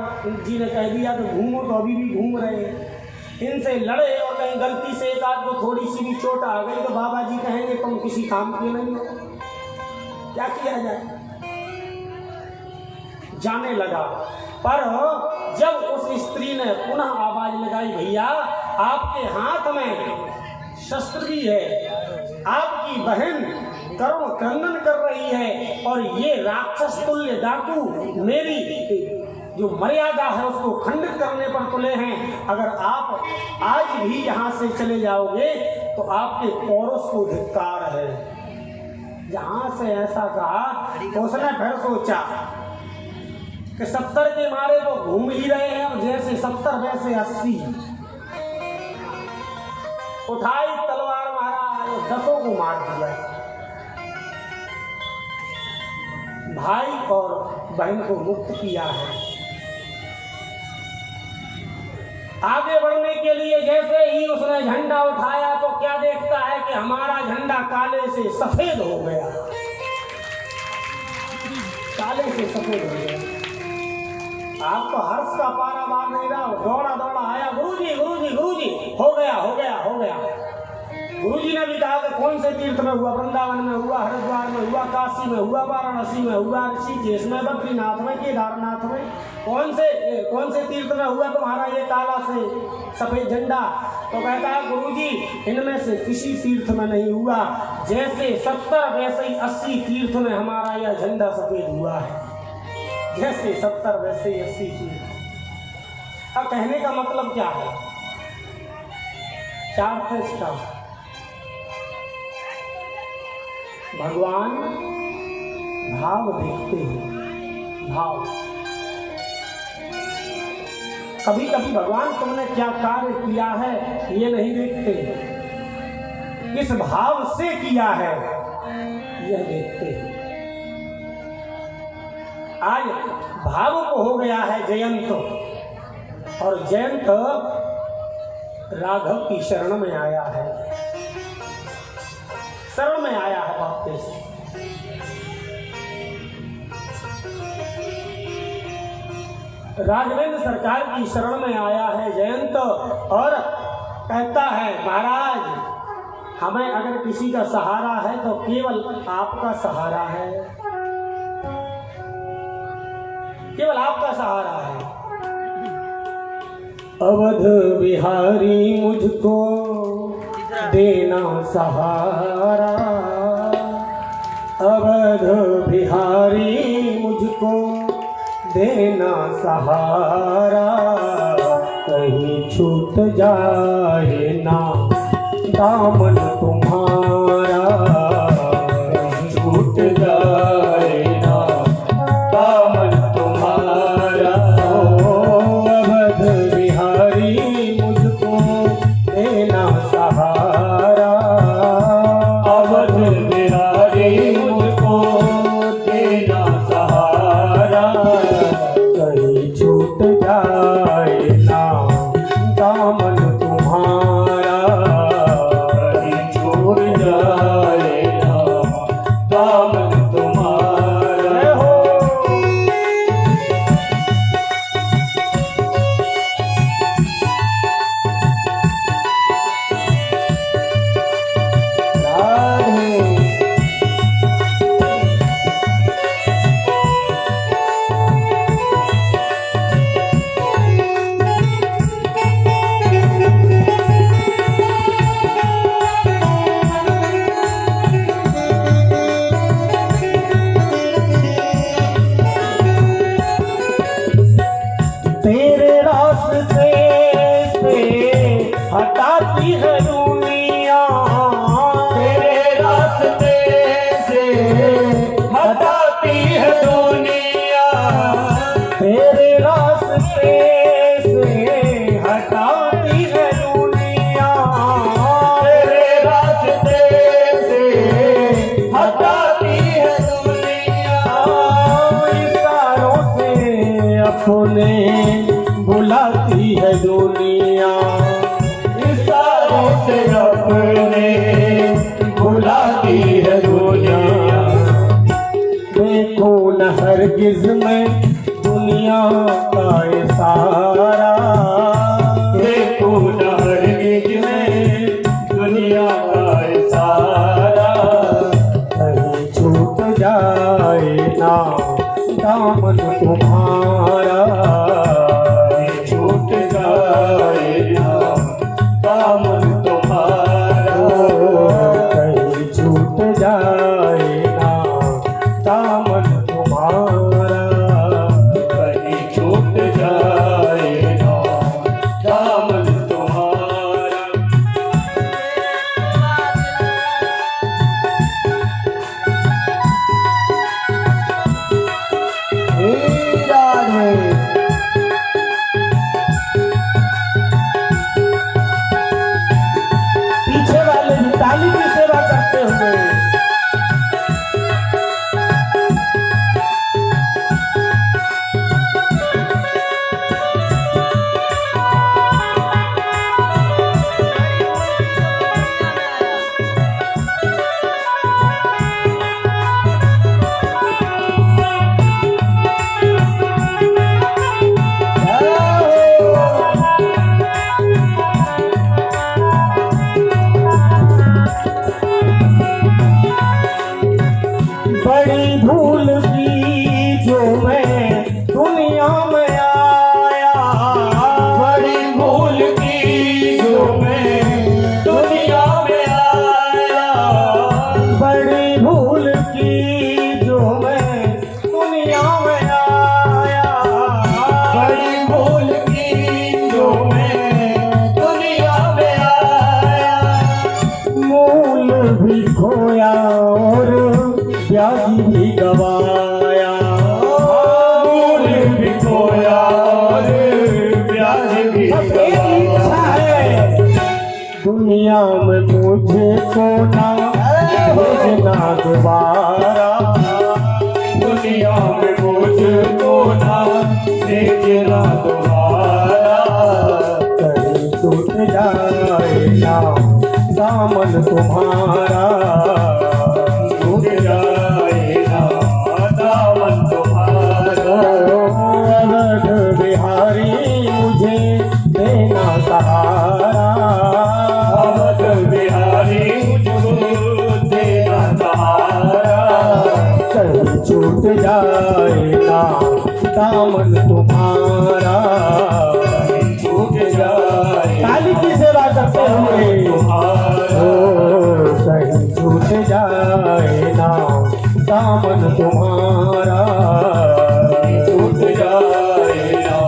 जी ने कह दिया कि घूमो, तो अभी भी घूम रहे हैं। इनसे लड़े और कहीं गलती से एक आध को थोड़ी सी भी चोट आ गई तो बाबा जी कहेंगे तुम किसी काम के नहीं हो। क्या किया जाए, जाने लगा। पर जब उस स्त्री ने पुनः आवाज लगाई, भैया आपके हाथ में शस्त्र भी है, आपकी बहन करुण क्रंदन कर रही है और ये राक्षस तुल्य डाकू मेरी जो मर्यादा है उसको खंडित करने पर तुले हैं। अगर आप आज भी यहाँ से चले जाओगे तो आपके पौरुष को धिक्कार है। जहाँ से ऐसा कहा तो उसने फिर सोचा कि 70 के मारे तो घूम ही रहे हैं, और जैसे 70 वैसे 80। उठाई तलवार मारा, 10 को मार दिया। भाई और बहन को मुक्त किया है। आगे बढ़ने के लिए जैसे ही उसने झंडा उठाया तो क्या देखता है कि हमारा झंडा काले से सफेद हो गया, काले से सफेद हो गया। आप तो हर्ष का पारा मार नहीं रहा, दौड़ा दौड़ा आया, गुरुजी गुरुजी गुरुजी, हो गया हो गया हो गया। गुरुजी ने भी कहा कि कौन से तीर्थ में हुआ, वृंदावन में हुआ, हरिद्वार में हुआ, काशी में हुआ, वाराणसी में हुआ, ऋषिकेश में, बद्रीनाथ में, केदारनाथ में, कौन से तीर्थ में हुआ तुम्हारा ये काला से सफेद झंडा। तो कहता है गुरुजी इनमें से किसी तीर्थ में नहीं हुआ, जैसे 70 वैसे ही 80 तीर्थ में हमारा यह झंडा सफेद हुआ है। जैसे 70 वैसे ही 80 तीर्थ। अब कहने का मतलब क्या है, क्या अर्थ है इसका। भगवान भाव देखते हैं, भाव। कभी कभी भगवान तुमने क्या कार्य किया है ये नहीं देखते, किस भाव से किया है यह देखते हैं। आज भावुक हो गया है जयंत, और जयंत राघव की शरण में आया है, शरण में आया है भक्ति से। राघवेंद्र सरकार की शरण में आया है जयंत, और कहता है महाराज हमें अगर किसी का सहारा है तो केवल आपका सहारा है, केवल आपका सहारा है। अवध बिहारी मुझको देना सहारा, अवध बिहारी मुझको देना सहारा, कहीं छूट जाए ना दामन तुम्हारा, कहीं छूट जाए ना दामन तुम्हारा। अवध बिहारी मुझको देना सहारा, अवध बिहारी मुझको देना सहारा, कहीं छूट जाए ना दामन तुम्हारा, कहीं छूट से अपने बुलाती है दुनिया। देखो न हरगिज़ में दुनिया का इशारा, देखो न हरगिज़ में दुनिया का इशारा। कहीं छूट जाए ना दामन तुम्हारा, छूट जाए ना दामन तुम्हारा। कहीं छूट जाए ना दामन तुम्हारा, कहीं छूट जाए ना दामन तुम्हारा। हे राधे। पीछे वाले भी ताली की सेवा करते हुए बड़ी भूल की जो मैं दुनिया में आया, बड़ी भूल की जो मैं दुनिया में आया। बड़ी भूल की जो मैं दुनिया में आया, बड़ी भूल की जो मैं दुनिया में आया। मूल भी खोया और ब्याज भी गवाया, मूल भी खोया और ब्याज भी बस एक ही इच्छा है दुनिया में मुझे को ना भेजना दोबारा, दुनिया में मुझको ना भेजना दोबारा। कहीं छूट जाए ना दामन तुम्हारा, छूट जाए ना दामन तुम्हारा। अवध बिहारी मुझे देना सहारा, अवध बिहारी मुझको देना सहारा। कहीं छूट जाए ना दामन तुम्हारा। छूट जाए ताली की सेवा करते हुए तुम्हारा। कहीं छूट जाए ना दामन तुम्हारा, छूट जाए ना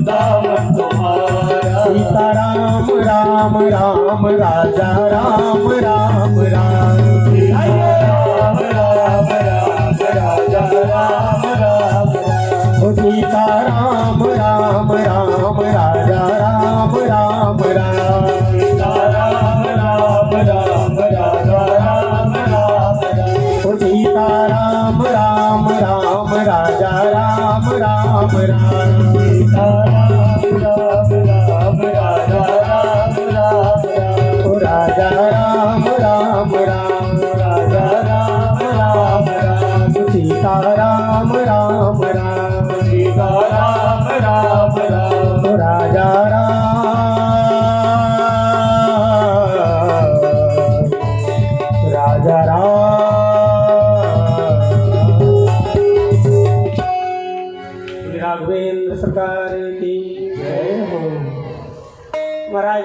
दामन तुम्हारा। सीताराम राम राम राजा राम राम राम। राम राम राम राजा राम राम राम। ओ सीताराम राम राम राजा राम राम राम। राम राम राम राजा राम राम राम। ओ सीताराम राम राम राजा राम राम राम। राम राम राजा राम राम राम। ओ राजा राम राम राम राजा राम राम राम। सीता राम राम राम। सीता राम राम राम। ओ राजा राम राजा राम। राघवेंद्र सरकार की जय हो। महाराज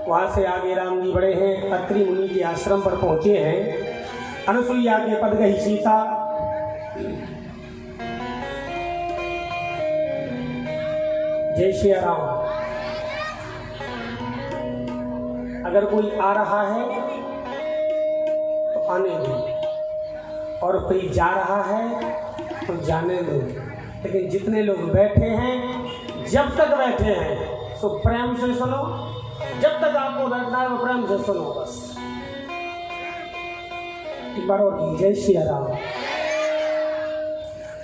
वहाँ से आगे राम जी बड़े हैं, अत्रि मुनि के आश्रम पर पहुँचे हैं। अनुसुईया के पद गई सीता, जय श्री राम। अगर कोई आ रहा है तो आने दो, और कोई जा रहा है तो जाने दो। लेकिन जितने लोग बैठे हैं, जब तक बैठे हैं सो प्रेम से सुनो। जब तक आपको बैठना है वो प्रेम से सुनो बस। एक बार और जय श्री राम।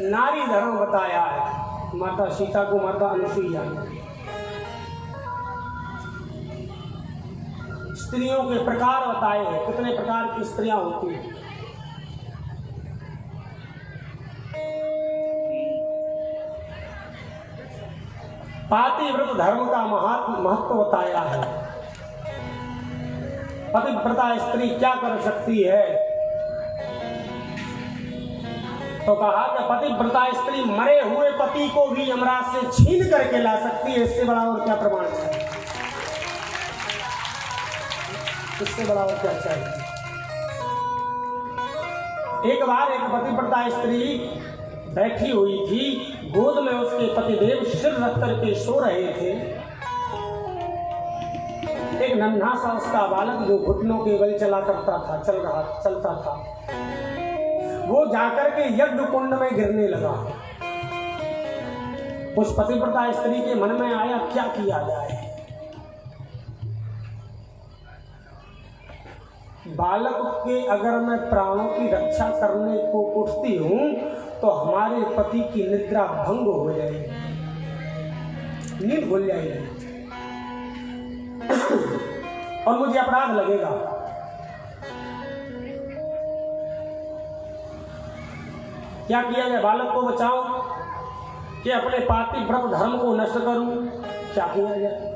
नारी धर्म बताया है माता सीता को, माता अनुसुईया। स्त्रियों के प्रकार बताए हैं, कितने प्रकार की स्त्रियां होती हैं। पातिव्रत धर्म का महत्व बताया है। पतिव्रता स्त्री क्या कर सकती है, तो कहा कि पतिव्रता स्त्री मरे हुए पति को भी यमराज से छीन करके ला सकती है। इससे बड़ा और क्या प्रमाण है, इससे बड़ा और क्या चाहिए। एक बार एक पतिव्रता स्त्री बैठी हुई थी, गोद में उसके पतिदेव सिर रख करके सो रहे थे। एक नन्हा सा उसका बालक जो घुटनों के बल चला करता था, चलता था, वो जाकर के यज्ञ कुंड में गिरने लगा। उस पतिव्रता स्त्री के मन में आया क्या किया जाए। बालक के अगर मैं प्राणों की रक्षा करने को उठती हूं तो हमारे पति की निद्रा भंग हो जाएगी, नींद भूल जाएगी और मुझे अपराध लगेगा। क्या किया जाए, बालक को बचाऊं कि अपने पातिव्रत धर्म को नष्ट करूं, क्या किया जाए।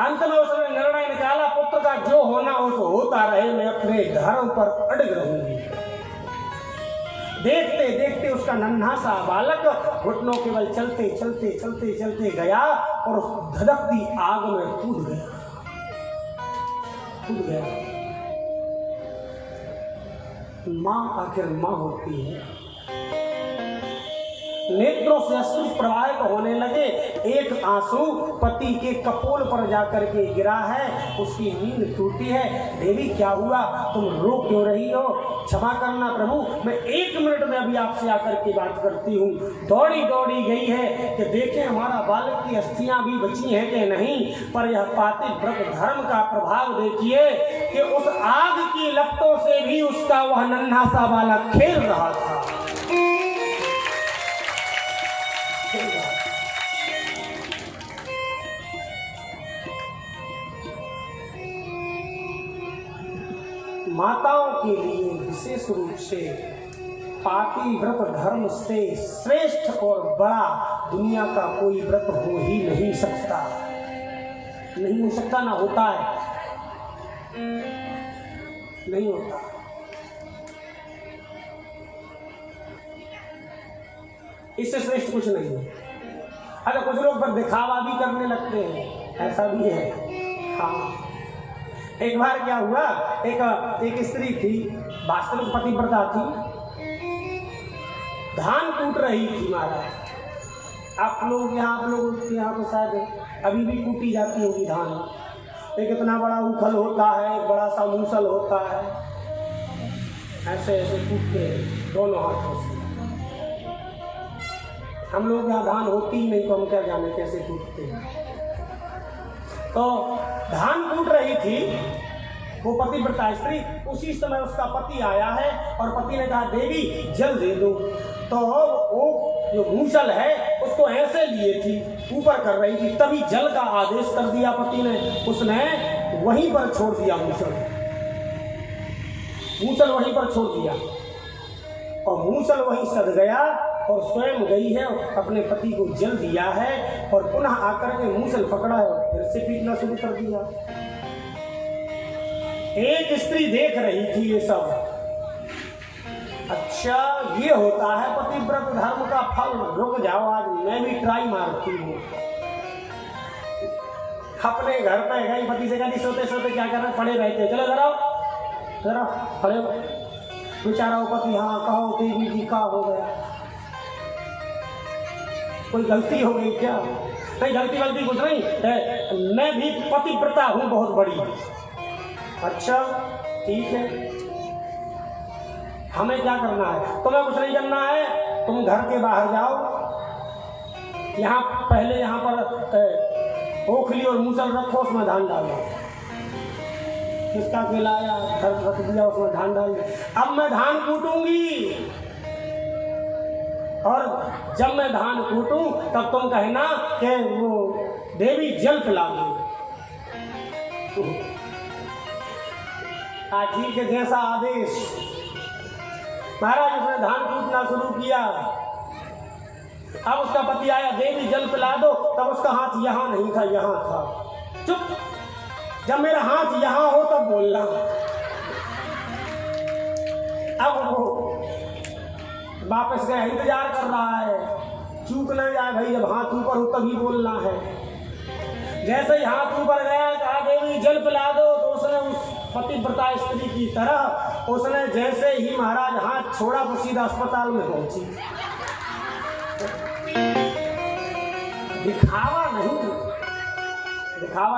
अंत में उसने निर्णय निकाला, पुत्र का जो होना उसको होता रहे, मैं अपने धर्म पर अड़ग रहूंगी। देखते देखते उसका नन्हा सा बालक घुटनों के बल चलते चलते चलते चलते गया और उस धधकती आग में कूद गया। मां आखिर मां होती है। नेत्रों से अश्रु प्रवाहित होने लगे। एक आंसू पति के कपोल पर जाकर के गिरा है, उसकी नींद टूटी है। देवी क्या हुआ, तुम रो क्यों रही हो, क्षमा करना प्रभु, मैं 1 मिनट में अभी आपसे आकर के बात करती हूँ। दौड़ी दौड़ी गई है कि देखें हमारा बालक की अस्थियां भी बची हैं कि नहीं, पर यह पातिव्रत धर्म का प्रभाव देखिए कि उस आग की लपटों से भी उसका वह नन्हा सा बालक खेल रहा था। माताओं के लिए विशेष रूप से पातिव्रत धर्म से श्रेष्ठ और बड़ा दुनिया का कोई व्रत हो ही नहीं सकता, नहीं हो सकता, ना होता है, नहीं होता। इससे श्रेष्ठ कुछ नहीं है। अगर कुछ लोग पर दिखावा भी करने लगते हैं, ऐसा भी है। हाँ, एक बार क्या हुआ, एक स्त्री थी, वास्तविक पतिव्रता थी, धान कूट रही थी महाराज। आप लोगों के यहाँ तो शायद अभी भी कूटी जाती होगी धान। एक इतना बड़ा उखल होता है, एक बड़ा सा मूसल होता है, ऐसे ऐसे कूटते दोनों हाथों से। हम लोग यहाँ धान होती ही नहीं तो हम क्या जाने कैसे कूटते हैं। तो धान कूट रही थी वो पतिव्रता स्त्री। उसी समय उसका पति आया है और पति ने कहा देवी जल दे दो। तो वो जो मूसल है उसको ऐसे लिए थी, ऊपर कर रही थी, तभी जल का आदेश कर दिया पति ने। उसने वहीं पर छोड़ दिया मूसल वहीं पर छोड़ दिया और मूसल वहीं सद गया और स्वयं गई है और अपने पति को जल दिया है और पुनः आकर के मूसल पकड़ा है और फिर से पीटना शुरू कर दिया। एक स्त्री देख रही थी ये सब। अच्छा, ये होता है पतिव्रत धर्म का फल। रुक जाओ, आज मैं भी ट्राई मारती हूँ। अपने घर पे गई, पति से कहती सोते सोते क्या कर रहे, पड़े रहते, चलो जरा खड़े हो। बेचारा पति, हाँ कहो देवी जी का हो गया, कोई गलती हो गई क्या? नहीं, गलती कुछ नहीं, मैं भी पतिव्रता हूँ बहुत बड़ी। अच्छा ठीक है, हमें क्या करना है? तुम्हें कुछ नहीं करना है, तुम घर के बाहर जाओ, यहाँ पहले यहाँ पर ओखली और मूसल रखो, उसमें धान डालो। किसका खिलाया, घर रख दिया, उसमें धान डाल दिया। अब मैं धान कूटूंगी और जब मैं धान कूटूं तब तुम कहना कि वो देवी जल पिला दो। आजी के जैसा आदेश। महाराज उसने धान कूटना शुरू किया। अब उसका पति आया, देवी जल पिला दो। तब उसका हाथ यहाँ नहीं था, यहाँ था। चुप, जब मेरा हाथ यहाँ हो तब बोलना। अब वो वापस गया, इंतजार कर रहा है, चूक ना जाए भाई, जब हाथ ऊपर हो तभी बोलना है। जैसे ही हाथ ऊपर गया, कहा देवी जल पिला दो, तो उसने उस पतिव्रता स्त्री की तरह उसने जैसे ही महाराज हाथ छोड़ा तो सीधा अस्पताल में पहुंची। दिखावा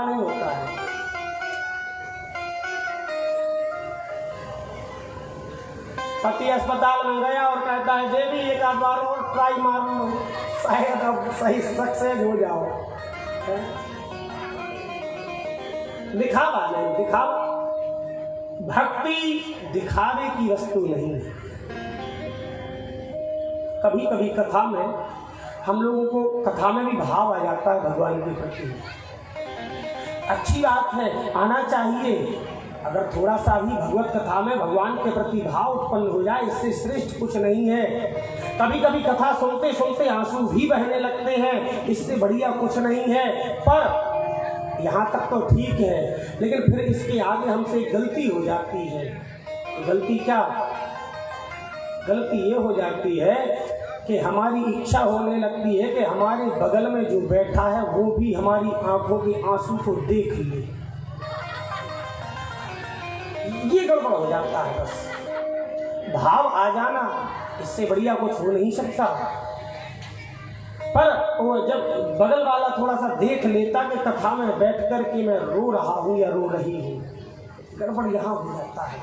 नहीं होता है। पति अस्पताल में गया और कहता है देवी एक आध बार और ट्राई मार लो, शायद अब सही सक्सेस हो जाओ। दिखावा नहीं, दिखावा भक्ति दिखावे की वस्तु नहीं है। कभी कभी कथा में हम लोगों को, कथा में भी भाव आ जाता है भगवान के प्रति। अच्छी बात है, आना चाहिए। अगर थोड़ा सा भी भगवत कथा में भगवान के प्रति भाव उत्पन्न हो जाए, इससे श्रेष्ठ कुछ नहीं है। कभी कभी कथा सुनते सुनते आंसू भी बहने लगते हैं, इससे बढ़िया कुछ नहीं है। पर यहाँ तक तो ठीक है, लेकिन फिर इसके आगे हमसे गलती हो जाती है। तो गलती क्या? गलती ये हो जाती है कि हमारी इच्छा होने लगती है कि हमारे बगल में जो बैठा है वो भी हमारी आंखों के आंसू को देख ले। ये गड़बड़ हो जाता है। बस भाव आ जाना, इससे बढ़िया कुछ हो नहीं सकता। पर वो जब बगल वाला थोड़ा सा देख लेता कि कथा में बैठ कर के मैं रो रहा हूं या रो रही हूं, गड़बड़ यहां हो जाता है।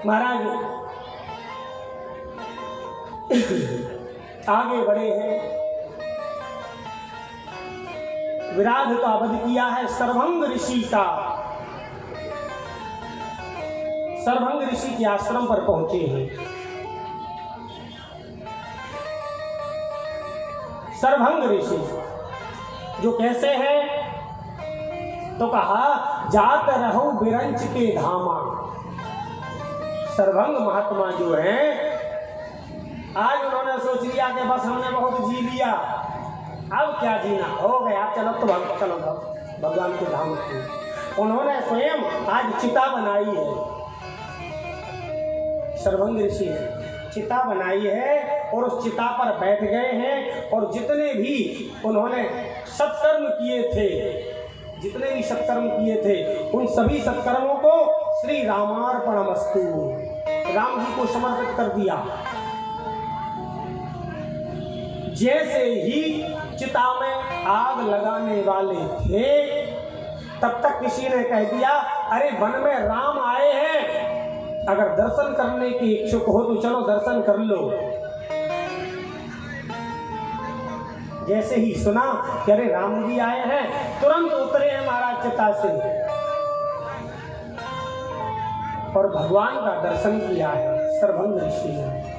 महाराज आगे बढ़े हैं। विराध का वध किया है सर्वभंग ऋषि का। सर्वभंग ऋषि के आश्रम पर पहुंचे हैं। सर्वभंग ऋषि जो कैसे हैं, तो कहा जात रहो बिरंच के धामा। सर्वभंग महात्मा जो हैं, आज उन्होंने सोच लिया कि बस हमने बहुत जी लिया, अब क्या जीना, हो गया, चलो तो चलो भगवान के धाम को। उन्होंने स्वयं आज चिता बनाई है। सर्वभंग ऋषि चिता बनाई है और उस चिता पर बैठ गए हैं। और जितने भी उन्होंने सत्कर्म किए थे, जितने भी सत्कर्म किए थे, उन सभी सत्कर्मों को श्री रामार्पणमस्तु, राम जी को समर्पित कर दिया। जैसे ही चिता में आग लगाने वाले थे, तब तक किसी ने कह दिया, अरे वन में राम आए हैं, अगर दर्शन करने की इच्छुक हो तो चलो दर्शन कर लो। जैसे ही सुना कि अरे राम जी आए हैं, तुरंत उतरे हैं महाराज चिता से और भगवान का दर्शन किया है सर्वभंग ऋषि ने।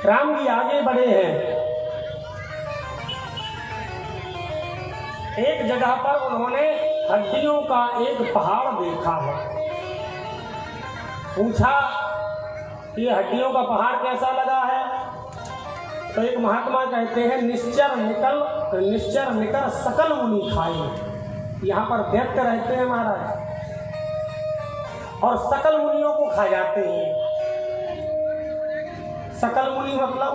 राम जी आगे बढ़े हैं। एक जगह पर उन्होंने हड्डियों का एक पहाड़ देखा है। पूछा ये हड्डियों का पहाड़ कैसा लगा है? तो एक महात्मा कहते हैं, निश्चर निकर सकल मुनि खाए। यहाँ पर दैत्य रहते हैं महाराज, और सकल मुनियों को खा जाते हैं। सकल मुनि मतलब,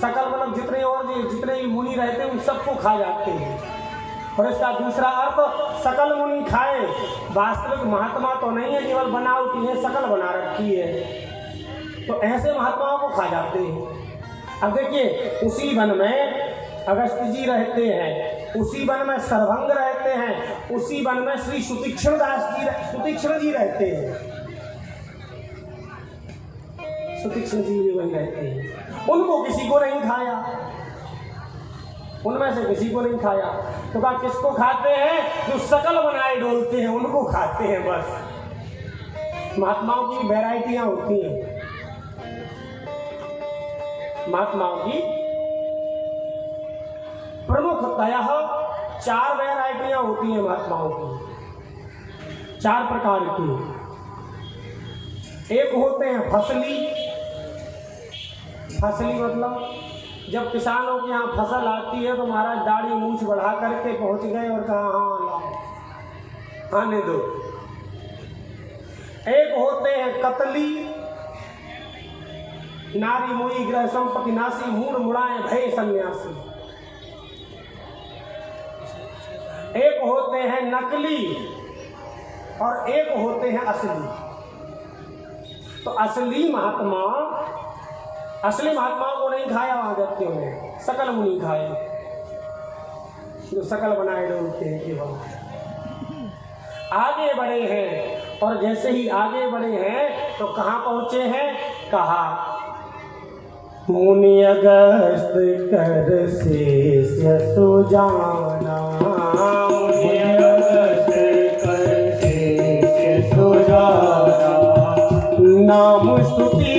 सकल मतलब जितने भी मुनि रहते हैं उन सबको खा जाते हैं। और इसका दूसरा अर्थ सकल मुनि खाए, वास्तविक महात्मा तो नहीं है, केवल बनावटी है, सकल बना रखी है, तो ऐसे महात्माओं को खा जाते हैं। अब देखिए, उसी वन में अगस्त्य जी रहते हैं, उसी वन में सर्वभंग रहते हैं, उसी वन में श्री सुतीक्ष्ण जी रहते हैं। सुतीक्ष्ण जी भी वही रहते हैं। उनको किसी को नहीं खाया, उनमें से किसी को नहीं खाया। तो कहा किसको खाते हैं? जो सकल बनाए डोलते हैं उनको खाते हैं। बस महात्माओं की वैरायटियां होती हैं। महात्माओं की प्रमुखतः 4 वैरायटियां होती हैं महात्माओं की, 4 प्रकार की। एक होते हैं फसली। फसली मतलब जब किसानों के यहाँ फसल आती है तो महाराज दाढ़ी मूछ बढ़ा करके पहुंच गए और कहा हाँ लाओ आने दो। एक होते हैं कतली। नारी मोई ग्रह संपत्ति नासी मूड मुड़ाए भय सन्यासी। एक होते हैं नकली और एक होते हैं असली। तो असली महात्माओं को नहीं खाया वहां व्यक्तियों ने, सकल मुनि खाए, जो सकल बनाए डोलते हैं केवल। आगे बढ़े हैं और जैसे ही आगे बढ़े हैं तो कहाँ पहुंचे हैं? कहा मुनि अगस्त कर शेष सुजाना। मुनि अगस्त कर शेष सुजाना। नाम स्तुति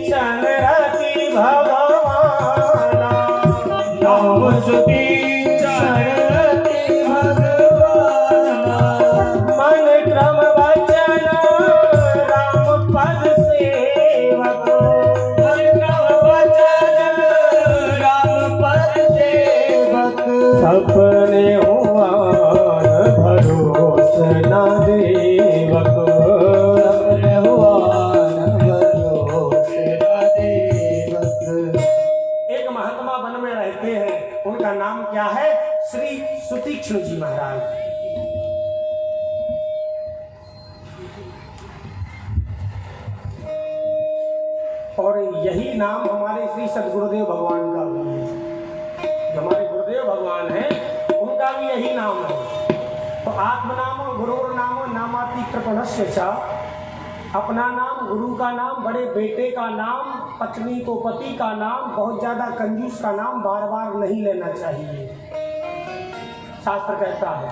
चरति भगवाना। नाम स्तुति चरति भगवाना। मन क्रम वचन राम पद सेवक। मन क्रम वचन राम पद सेवक। सपने हुआ भरोस न देवक। सपने हुआ उनका नाम क्या है? श्री सुतीक्ष्ण जी महाराज। और यही नाम हमारे श्री सदगुरुदेव भगवान का भी है। जो हमारे गुरुदेव भगवान हैं उनका भी यही नाम है। तो आत्मनामो गुरुर नामो नामाति कृपणस्य च। अपना नाम, गुरु का नाम, बड़े बेटे का नाम, पत्नी को पति का नाम, बहुत ज्यादा कंजूस का नाम बार बार नहीं लेना चाहिए, शास्त्र कहता है।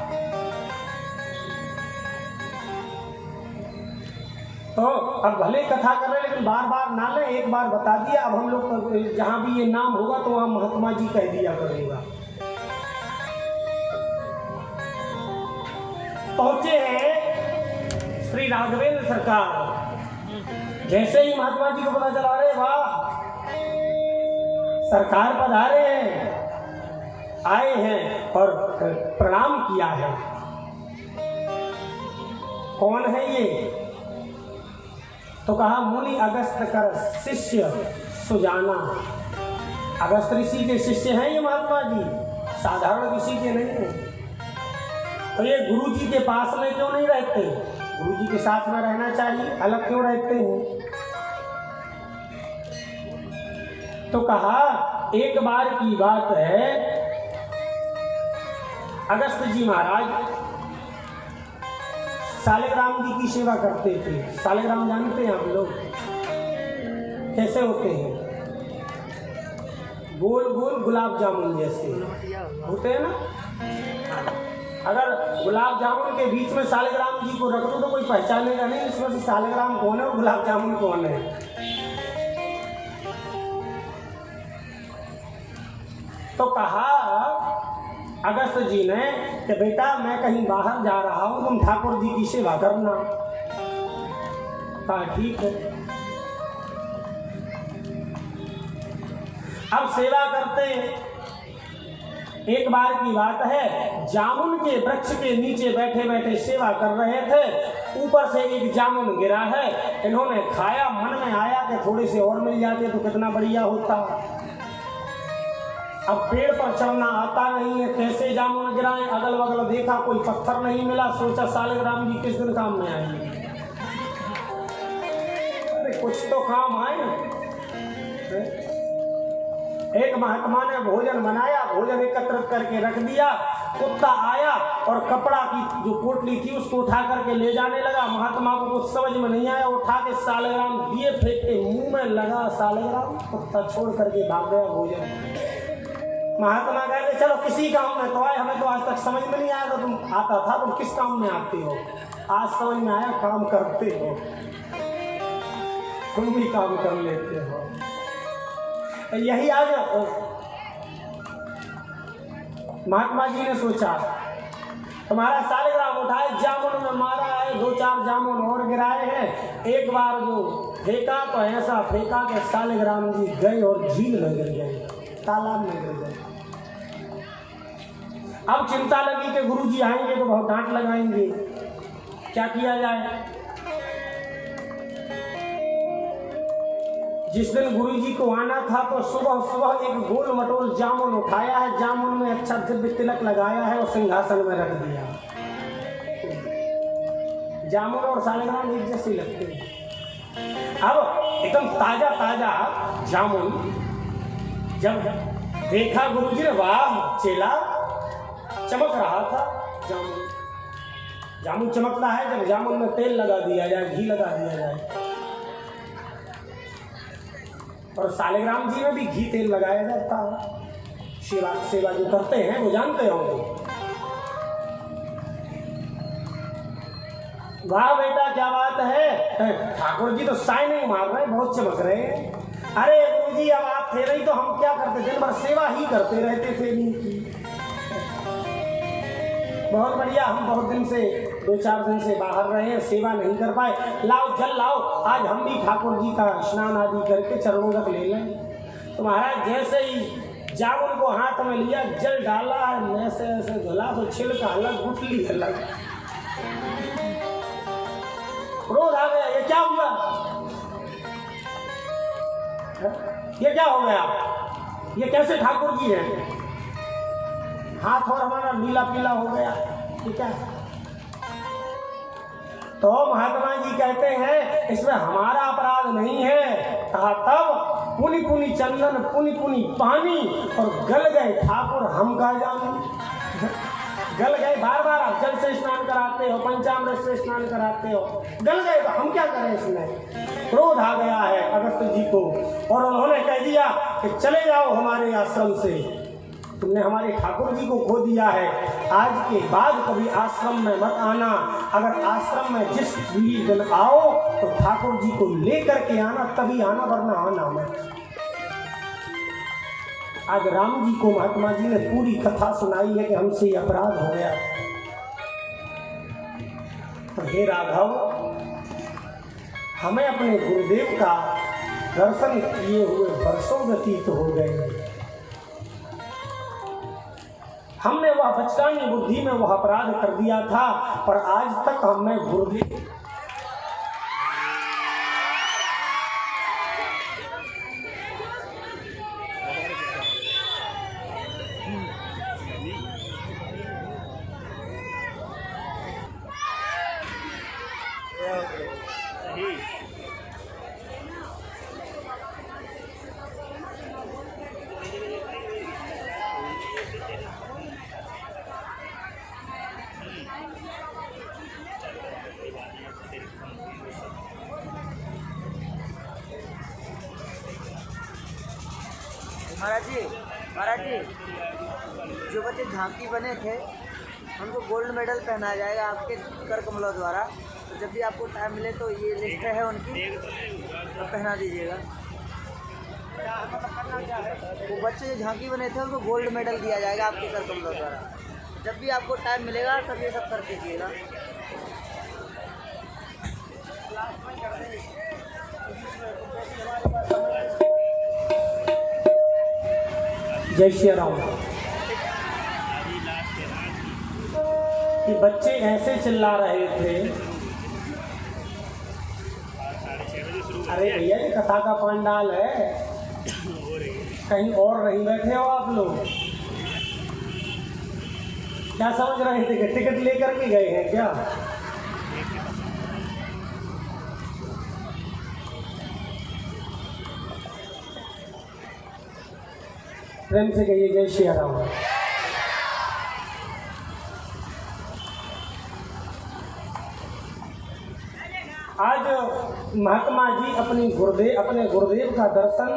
तो अब भले कथा कर रहे लेकिन बार बार ना ले, एक बार बता दिया। अब हम लोग जहां भी ये नाम होगा तो वहां महात्मा जी कह दिया करूंगा। पहुंचे हैं श्री राघवेंद्र सरकार। जैसे ही महात्मा जी को पता चला, अरे वाह सरकार पधारे हैं, आए हैं और प्रणाम किया है। कौन है ये? तो कहा मुनि अगस्त कर शिष्य सुजाना। अगस्त ऋषि के शिष्य हैं ये महात्मा जी, साधारण ऋषि के नहीं है। तो ये गुरु जी के पास में क्यों नहीं रहते? गुरु जी के साथ में रहना चाहिए, अलग क्यों रहते हैं? तो कहा एक बार की बात है, अगस्त जी महाराज सालिग्राम जी की सेवा करते थे। सालिग्राम जानते हैं आप लोग कैसे होते हैं? गोल गोल गुलाब जामुन जैसे होते हैं ना। अगर गुलाब जामुन के बीच में सालिग्राम जी को रख दो तो कोई पहचानेगा नहीं इसमें से सालिग्राम कौन है और गुलाब जामुन कौन है। तो कहा अगस्त जी ने कि बेटा मैं कहीं बाहर जा रहा हूं, तुम ठाकुर जी की सेवा करना। कहा ठीक है। अब सेवा करते हैं। एक बार की बात है, जामुन के वृक्ष के नीचे बैठे बैठे सेवा कर रहे थे। ऊपर से एक जामुन गिरा है, इन्होंने खाया, मन में आया कि थोड़े से और मिल जाते तो कितना बढ़िया होता। अब पेड़ पर चढ़ना आता नहीं है, कैसे जामुन गिराएं? अगल बगल देखा, कोई पत्थर नहीं मिला। सोचा सालिग्राम जी किस दिन काम में आएंगे, अरे कुछ तो काम आए। एक महात्मा ने भोजन बनाया, भोजन एकत्रित करके रख दिया। कुत्ता आया और कपड़ा की जो पोटली थी उसको उठा करके ले जाने लगा। महात्मा को कुछ समझ में नहीं आया, उठा के सालिग्राम दिए फेंक के मुंह में लगा सालिग्राम, कुत्ता छोड़ करके भाग गया भोजन। महात्मा कहते चलो किसी काम में तो आए, हमें तो आज तक समझ में नहीं आया था तुम आता था, तुम किस काम में आते हो? आज समझ में आया, काम करते हो, तुम भी काम कर लेते हो। यही आज महात्मा जी ने सोचा, तुम्हारा सालिग्राम उठाए, जामुन में मारा है, 2-4 जामुन और गिराए हैं, एक बार जो फेंका तो ऐसा फेंका कि सालिग्राम जी गए और झील में गिर गए, तालाब में गिर गए। अब चिंता लगी कि गुरुजी आएंगे तो बहुत डांट लगाएंगे, क्या किया जाए। जिस दिन गुरुजी को आना था तो सुबह सुबह एक गोल मटोल जामुन उठाया है, जामुन में अच्छा दिव्य तिलक लगाया है और सिंहासन में रख दिया। जामुन और सालिग्राम एक जैसे लगते हैं। अब एकदम ताजा ताजा जामुन जब देखा गुरुजी ने, वाह चेला, चमक रहा था जामुन। जामुन चमकता है जब जामुन में तेल लगा दिया जाए, घी लगा दिया जाए, और सालिग्राम जी में भी घी तेल लगाया जाता है। सेवा जो करते हैं वो जानते होंगे। वाह बेटा क्या बात है, ठाकुर जी तो साई नहीं मार रहे, बहुत चमक रहे हैं। अरे गुरुजी अब आप थे नहीं तो हम क्या करते, दिन भर सेवा ही करते रहते थे इनकी। बहुत बढ़िया, हम बहुत दिन से 2-4 दिन से बाहर रहे हैं, सेवा नहीं कर पाए, लाओ जल लाओ, आज हम भी ठाकुर जी का स्नान आदि करके चरणों तक ले लें। तो महाराज जैसे ही जामुन को हाथ में लिया, जल डाला, ऐसे ऐसे धुला तो छिलका अलग, गुठली अलग, क्रोध आ गया, ये क्या हुआ, ये क्या हो गया, ये कैसे ठाकुर जी हैं, हाथ और हमारा नीला पीला हो गया, ठीक है। तो महात्मा जी कहते हैं इसमें हमारा अपराध नहीं है। कहा तब पुनि पुनि चंदन पुनि पुनि पानी, और गल गए ठाकुर हम का जाने। गल गए, बार बार आप जल से स्नान कराते हो, पंचामृत से स्नान कराते हो, गल गए तो हम क्या करें इसमें। क्रोध आ गया है अगस्त जी को, और उन्होंने कह दिया कि चले जाओ हमारे आश्रम से, तुमने हमारे ठाकुर जी को खो दिया है, आज के बाद कभी आश्रम में मत आना। अगर आश्रम में जिस भी दिन आओ तो ठाकुर जी को लेकर के आना, तभी आना, वरना आना मत। आज राम जी को महात्मा जी ने पूरी कथा सुनाई है कि हमसे ये अपराध हो गया। तो हे राघव, हमें अपने गुरुदेव का दर्शन किए हुए वर्षों व्यतीत हो गए, हमने वह बचकानी बुद्धि में वह अपराध कर दिया था, पर आज तक हमने गुरुदेव महाराज जी, जो बच्चे झांकी बने थे उनको गोल्ड मेडल पहनाया जाएगा आपके कर कमलों द्वारा। तो जब भी आपको टाइम मिले तो ये लिस्ट है उनकी, तो पहना दीजिएगा। वो बच्चे जो झांकी बने थे उनको गोल्ड मेडल दिया जाएगा आपके कर कमलों द्वारा। जब भी आपको टाइम मिलेगा तब ये सब कर दीजिएगा। जय श्री राम। कि बच्चे ऐसे चिल्ला रहे थे, अरे भैया ये कथा का पंडाल है, कहीं और नहीं बैठे हो आप लोग, क्या समझ रहे थे कि टिकट लेकर के गए हैं क्या। प्रेम से कहिए जय श्री राम। आज महात्मा जी अपने गुरुदेव का दर्शन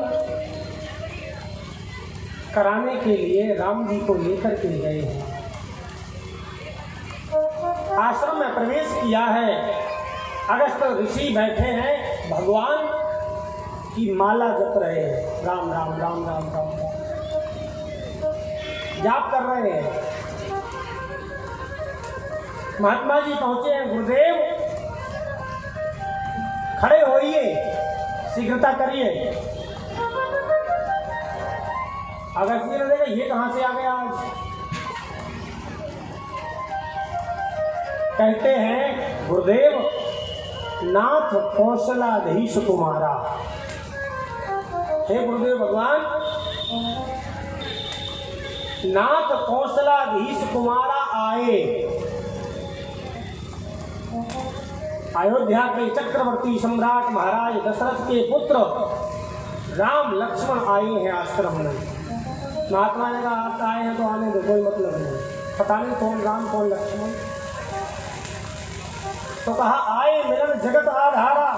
कराने के लिए राम जी को लेकर के गए हैं। आश्रम में प्रवेश किया है, अगस्त ऋषि बैठे हैं, भगवान की माला जप रहे हैं, राम राम राम राम राम राम जाप कर रहे हैं। महात्मा जी पहुंचे हैं, गुरुदेव खड़े होइए, शीघ्रता करिए। अगर जी ने देखा ये कहां से आ गया आज? कहते हैं गुरुदेव नाथ कौशलाधीश कुमारा। हे गुरुदेव भगवान, नाथ कौशलाधीश कुमारा आए। अयोध्या के चक्रवर्ती सम्राट महाराज दशरथ के पुत्र राम लक्ष्मण आए हैं आश्रम में। महात्मा ने कहा आप आए हैं तो आने दो, कोई मतलब नहीं, पता नहीं कौन राम कौन लक्ष्मण। तो कहा आए मिलन जगत आधारा,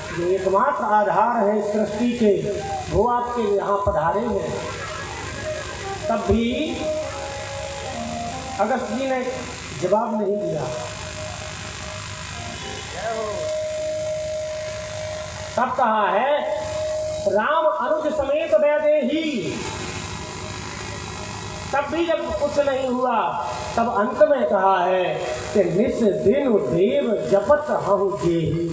जो एकमात्र आधार है इस सृष्टि के, वो आपके यहाँ पधारे हैं। तब भी अगस्त जी ने जवाब नहीं दिया। तब कहा है राम अनुज समेत वैदेही। तब भी जब कुछ नहीं हुआ, तब अंत में कहा है कि निस दिन देव जपत हूँ जेही।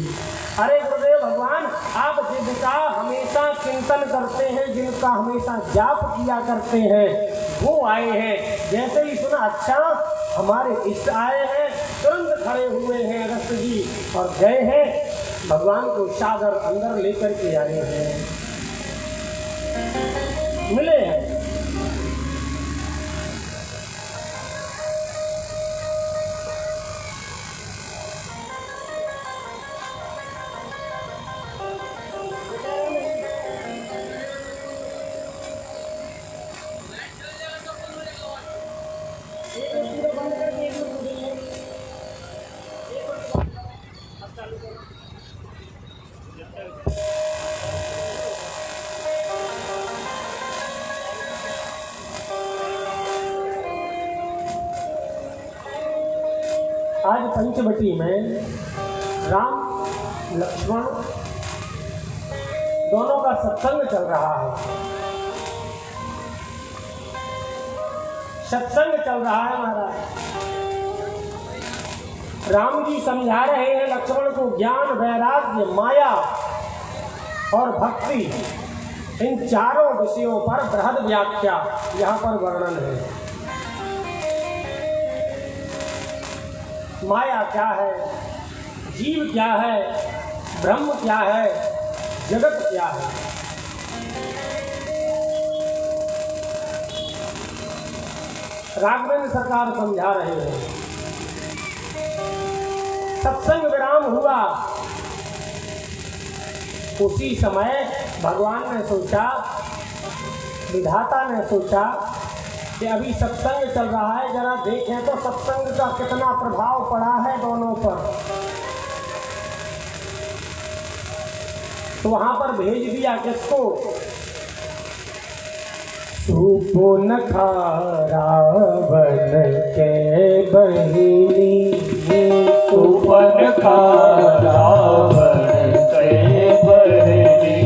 अरे गुरुदेव भगवान, आप जिनका हमेशा चिंतन करते हैं, जिनका हमेशा जाप किया करते हैं, वो आए हैं। जैसे ही सुना अच्छा हमारे इष्ट आए हैं, तुरंत खड़े हुए हैं अगस्त जी और गए हैं भगवान को सागर अंदर लेकर के आए हैं, मिले हैं। आज पंचवटी में राम लक्ष्मण दोनों का सत्संग चल रहा है। सत्संग चल रहा है महाराज। राम जी समझा रहे हैं लक्ष्मण को ज्ञान, वैराग्य, माया और भक्ति, इन चारों विषयों पर बृहद व्याख्या यहाँ पर वर्णन है। माया क्या है, जीव क्या है, ब्रह्म क्या है, जगत क्या है। राघवेंद्र सरकार समझा रहे हैं। सत्संग विराम हुआ, उसी समय भगवान ने सोचा, विधाता ने सोचा कि अभी सत्संग चल रहा है, जरा देखें तो सत्संग का कितना प्रभाव पड़ा है दोनों पर। तो वहां पर भेज दिया किसको? सुपुन रावण के बहिनी, सुपन रावण के बहिनी,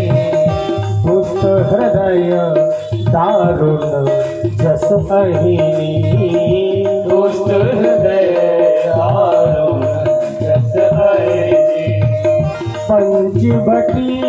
दुष्ट हृदय दारुण जस अहिनी, दुष्ट हृदय दारुण जस अहिनी, पंचवटी